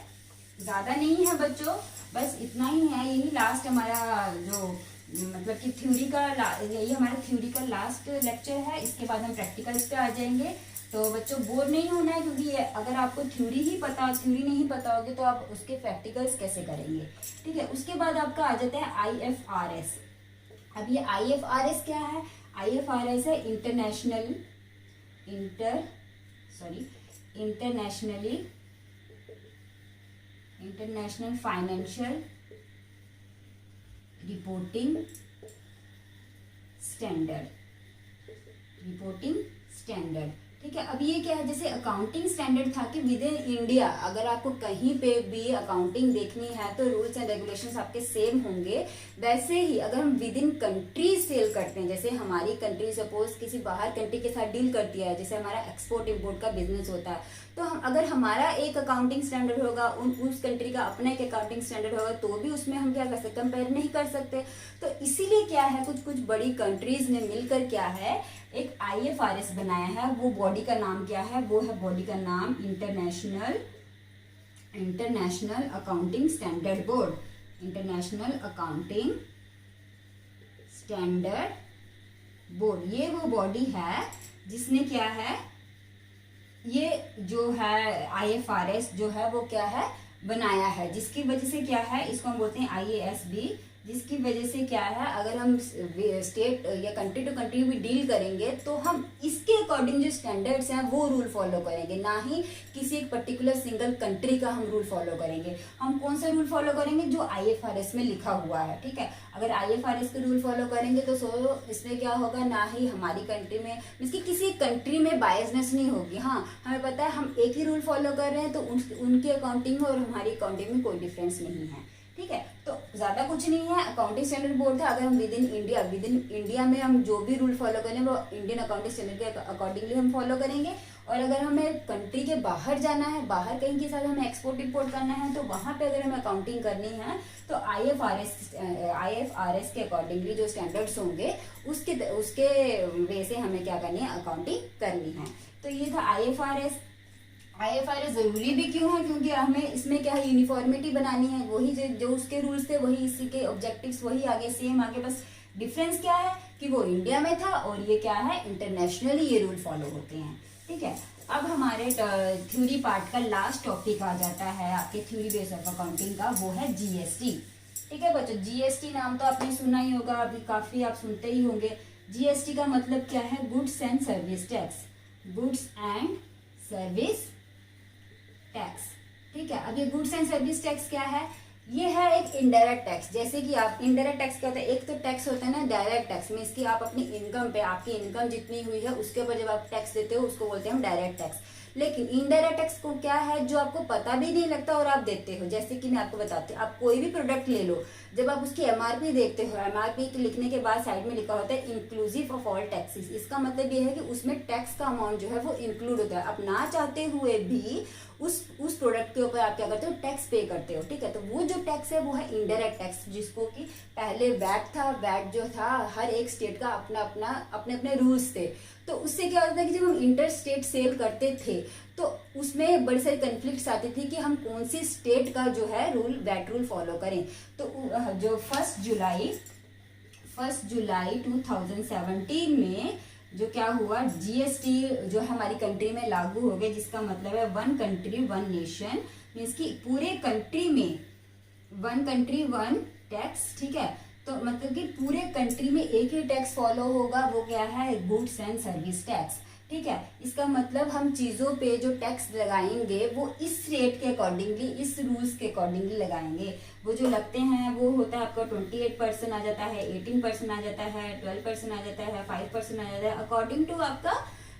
ज़्यादा नहीं है बच्चों, बस इतना ही है। यही लास्ट हमारा जो मतलब कि थ्योरी का यही हमारा थ्योरी का लास्ट लेक्चर है। इसके बाद हम प्रैक्टिकल्स पे आ जाएंगे। तो बच्चों बोर नहीं होना है, क्योंकि अगर आपको थ्योरी नहीं पता होगी तो आप उसके प्रैक्टिकल्स कैसे करेंगे। ठीक है, उसके बाद आपका आ जाता है IFRS। अब ये IFRS क्या है? IFRS है इंटरनेशनल फाइनेंशियल रिपोर्टिंग स्टैंडर्ड। ठीक है, अब ये क्या है? जैसे अकाउंटिंग स्टैंडर्ड था कि विद इन इंडिया अगर आपको कहीं पे भी अकाउंटिंग देखनी है तो रूल्स एंड रेगुलेशंस आपके सेम होंगे। वैसे ही अगर हम विद इन कंट्री सेल करते हैं, जैसे हमारी कंट्री सपोज किसी बाहर कंट्री के साथ डील करती है, जैसे हमारा एक्सपोर्ट इंपोर्ट का बिजनेस होता है, तो हम अगर हमारा एक अकाउंटिंग स्टैंडर्ड होगा, उस कंट्री का अपना एक अकाउंटिंग स्टैंडर्ड होगा, तो भी उसमें हम क्या कर सकते, कंपेयर नहीं कर सकते। तो इसीलिए क्या है, कुछ बड़ी कंट्रीज ने मिलकर क्या है, एक IFRS बनाया है। वो बॉडी का नाम क्या है? वो है बॉडी का नाम international accounting standard board, international accounting standard board. ये वो बॉडी है जिसने क्या है, ये जो है IFRS जो है वो क्या है, बनाया है, जिसकी वजह से क्या है, इसको हम बोलते हैं IASB, जिसकी वजह से क्या है, अगर हम स्टेट या कंट्री टू कंट्री भी डील करेंगे तो हम इसके अकॉर्डिंग जो स्टैंडर्ड्स हैं वो रूल फॉलो करेंगे, ना ही किसी एक पर्टिकुलर सिंगल कंट्री का हम रूल फॉलो करेंगे। हम कौन सा रूल फॉलो करेंगे? जो IFRS में लिखा हुआ है। ठीक है, अगर IFRS के रूल फॉलो करेंगे तो इसमें क्या होगा, ना ही हमारी कंट्री में इसकी किसी कंट्री में बायसनेस नहीं होगी। हाँ, हमें पता है हम एक ही रूल फॉलो कर रहे हैं, तो उनकी अकाउंटिंग में और हमारी अकाउंटिंग में कोई डिफरेंस नहीं है। ठीक है, तो ज्यादा कुछ नहीं है। अकाउंटिंग स्टैंडर्ड बोर्ड था, अगर हम विद इन इंडिया में हम जो भी रूल फॉलो करें वो इंडियन अकाउंटिंग स्टैंडर्ड के अकॉर्डिंगली हम फॉलो करेंगे। और अगर हमें कंट्री के बाहर जाना है, बाहर कहीं के साथ हमें एक्सपोर्ट इंपोर्ट करना है, तो वहां पे अगर हमें अकाउंटिंग करनी है तो IFRS के अकॉर्डिंगली जो स्टैंडर्ड्स होंगे उसके वे से हमें क्या करनी है, अकाउंटिंग करनी है। तो ये था IFRS जरूरी भी क्यों है, क्योंकि हमें इसमें क्या है, यूनिफॉर्मिटी बनानी है। वही जो उसके रूल्स थे वही इसी के ऑब्जेक्टिव्स वही आगे सेम आगे, बस डिफरेंस क्या है कि वो इंडिया में था और ये क्या है, इंटरनेशनली ये रूल फॉलो होते हैं। ठीक है, अब हमारे थ्योरी पार्ट का लास्ट टॉपिक आ जाता है आपके थ्योरी बेस ऑफ अकाउंटिंग का, वो है GST। ठीक है बच्चों, GST नाम तो आपने सुना ही होगा, अभी काफी आप सुनते ही होंगे। GST का मतलब क्या है? Goods and service tax, goods and service tax. ठीक है, अब ये गुड्स एंड सर्विस टैक्स क्या है? ये है एक इनडायरेक्ट टैक्स। जैसे कि आप इनडायरेक्ट टैक्स क्या होता है, एक तो टैक्स होता है ना डायरेक्ट टैक्स में, इसकी आप अपनी इनकम पे, आपकी इनकम जितनी हुई है उसके ऊपर जब आप टैक्स देते हो उसको बोलते हैं हम डायरेक्ट टैक्स। लेकिन इनडायरेक्ट टैक्स को क्या है, जो आपको पता भी नहीं लगता और आप देते हो। जैसे कि मैं आपको बताती हूँ, आप कोई भी प्रोडक्ट ले लो, जब आप उसकी MRP देखते हो, MRP लिखने के बाद साइड में लिखा होता है इंक्लूसिव ऑफ ऑल टैक्सेस। इसका मतलब ये है कि उसमें टैक्स का अमाउंट जो है वो इंक्लूड होता है। आप ना चाहते हुए भी उस प्रोडक्ट के ऊपर आप क्या करते हो, टैक्स पे करते हो, ठीक है। तो वो जो टैक्स है वो है इनडायरेक्ट टैक्स, जिसको कि पहले वैट था, वैट जो था हर एक स्टेट का अपने अपने रूल्स थे। तो उससे क्या होता है कि जब हम इंटर स्टेट सेल करते थे तो उसमें बड़ी सारी कन्फ्लिक्ट्स आती थी कि हम कौन सी स्टेट का जो है रूल, वैट रूल फॉलो करें। तो जो 1 जुलाई 2017 में जो क्या हुआ, जीएसटी जो हमारी कंट्री में लागू हो गया, जिसका मतलब है one country one nation, means कि पूरे कंट्री में वन कंट्री वन टैक्स, ठीक है। तो मतलब कि पूरे कंट्री में एक ही टैक्स फॉलो होगा, वो क्या है, गुड्स एंड सर्विस टैक्स, ठीक है। इसका मतलब हम चीजों पे जो टैक्स लगाएंगे वो इस रेट के अकॉर्डिंगली, इस रूल्स के अकॉर्डिंगली लगाएंगे। वो जो लगते हैं वो होता है आपका 28% आ जाता है, 18% आ जाता है, 12% आ जाता है, 5% आ जाता है, अकॉर्डिंग टू आपका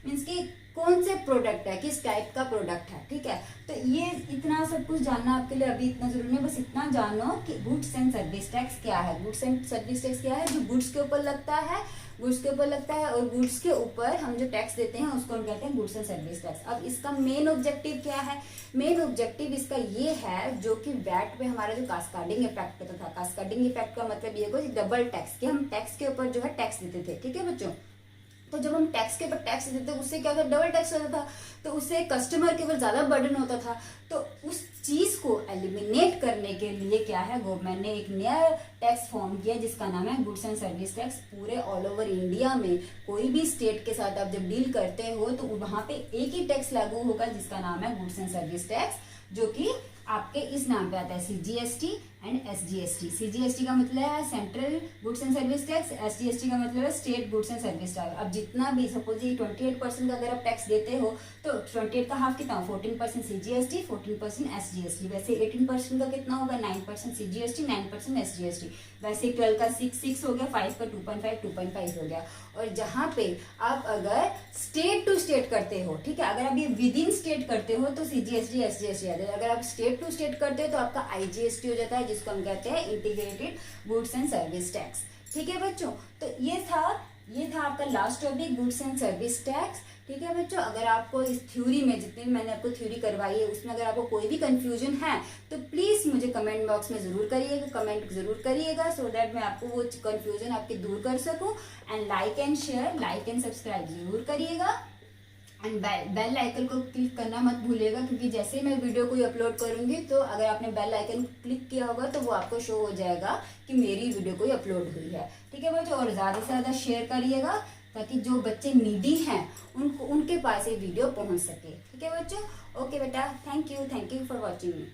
मीन्स कि कौन से प्रोडक्ट है, किस टाइप का प्रोडक्ट है, ठीक है। तो ये इतना सब कुछ जानना आपके लिए अभी इतना जरूरी नहीं, बस इतना जानो कि गुड्स एंड सर्विस टैक्स क्या है। गुड्स एंड सर्विस टैक्स क्या है, जो गुड्स के ऊपर लगता है, गुड्स के ऊपर लगता है, और गुड्स के ऊपर हम जो टैक्स देते हैं उसको हम कहते हैं गुड्स एंड सर्विस टैक्स। अब इसका मेन ऑब्जेक्टिव क्या है, मेन ऑब्जेक्टिव इसका ये है, जो कि वैट पे हमारा जो कास्केडिंग इफेक्ट होता था, कास्केडिंग इफेक्ट का मतलब ये कोई डबल टैक्स, कि हम टैक्स के ऊपर जो है टैक्स देते थे, ठीक है बच्चों। तो जब हम टैक्स के ऊपर टैक्स देते थे उससे क्या था, डबल टैक्स होता था, तो उससे कस्टमर के ऊपर ज्यादा बर्डन होता था। तो उस चीज को एलिमिनेट करने के लिए क्या है, गवर्नमेंट ने एक नया टैक्स फॉर्म किया जिसका नाम है गुड्स एंड सर्विस टैक्स। पूरे ऑल ओवर इंडिया में कोई भी स्टेट के साथ आप जब डील करते हो तो वहां पे एक ही टैक्स लागू होगा जिसका नाम है गुड्स एंड सर्विस टैक्स, जो कि आपके इस नाम पे आता है, सीजीएसटी एंड एसजीएसटी। सीजीएसटी का मतलब है central goods and service tax, SGST का मतलब है state goods and service tax. अब जितना भी सपोज ये 28% का अगर आप टैक्स देते हो तो 28 का हाफ कितना, 14% सीजीएसटी, 14% एसजीएसटी। वैसे 18% का कितना होगा, 9% सीजीएसटी, 9% एसजीएसटी। वैसे 12 का 6 हो गया, 5 का 2.5 हो गया। और जहां पे आप अगर स्टेट टू स्टेट करते हो, ठीक है, अगर आप ये विद इन स्टेट करते हो तो सीजीएसटी एसजीएसटी आता है। अगर आप स्टेट टू स्टेट करते हो तो आपका आईजीएसटी हो जाता है, जिसको हम कहते हैं integrated goods and service tax, ठीक है बच्चों। तो ये था आपका last topic, goods and service tax, ठीक है बच्चों। अगर आपको इस थ्योरी में, जितनी भी मैंने आपको थ्योरी करवाई है उसमें अगर आपको कोई भी कंफ्यूजन है तो प्लीज मुझे कमेंट बॉक्स में जरूर करिएगा, सो दैट मैं आपको वो कंफ्यूजन आपकी दूर कर सकूं। And like and share, like and subscribe जरूर करिएगा, एंड बेल आइकन को क्लिक करना मत भूलिएगा, क्योंकि जैसे ही मैं वीडियो कोई अपलोड करूंगी तो अगर आपने बेल आइकन क्लिक किया होगा तो वो आपको शो हो जाएगा कि मेरी वीडियो कोई अपलोड हुई है, ठीक है बच्चों। और ज़्यादा से ज़्यादा शेयर करिएगा ताकि जो बच्चे नीडी हैं उनके पास ये वीडियो पहुंच सके, ठीक है बच्चों। ओके बेटा, thank you for watching me.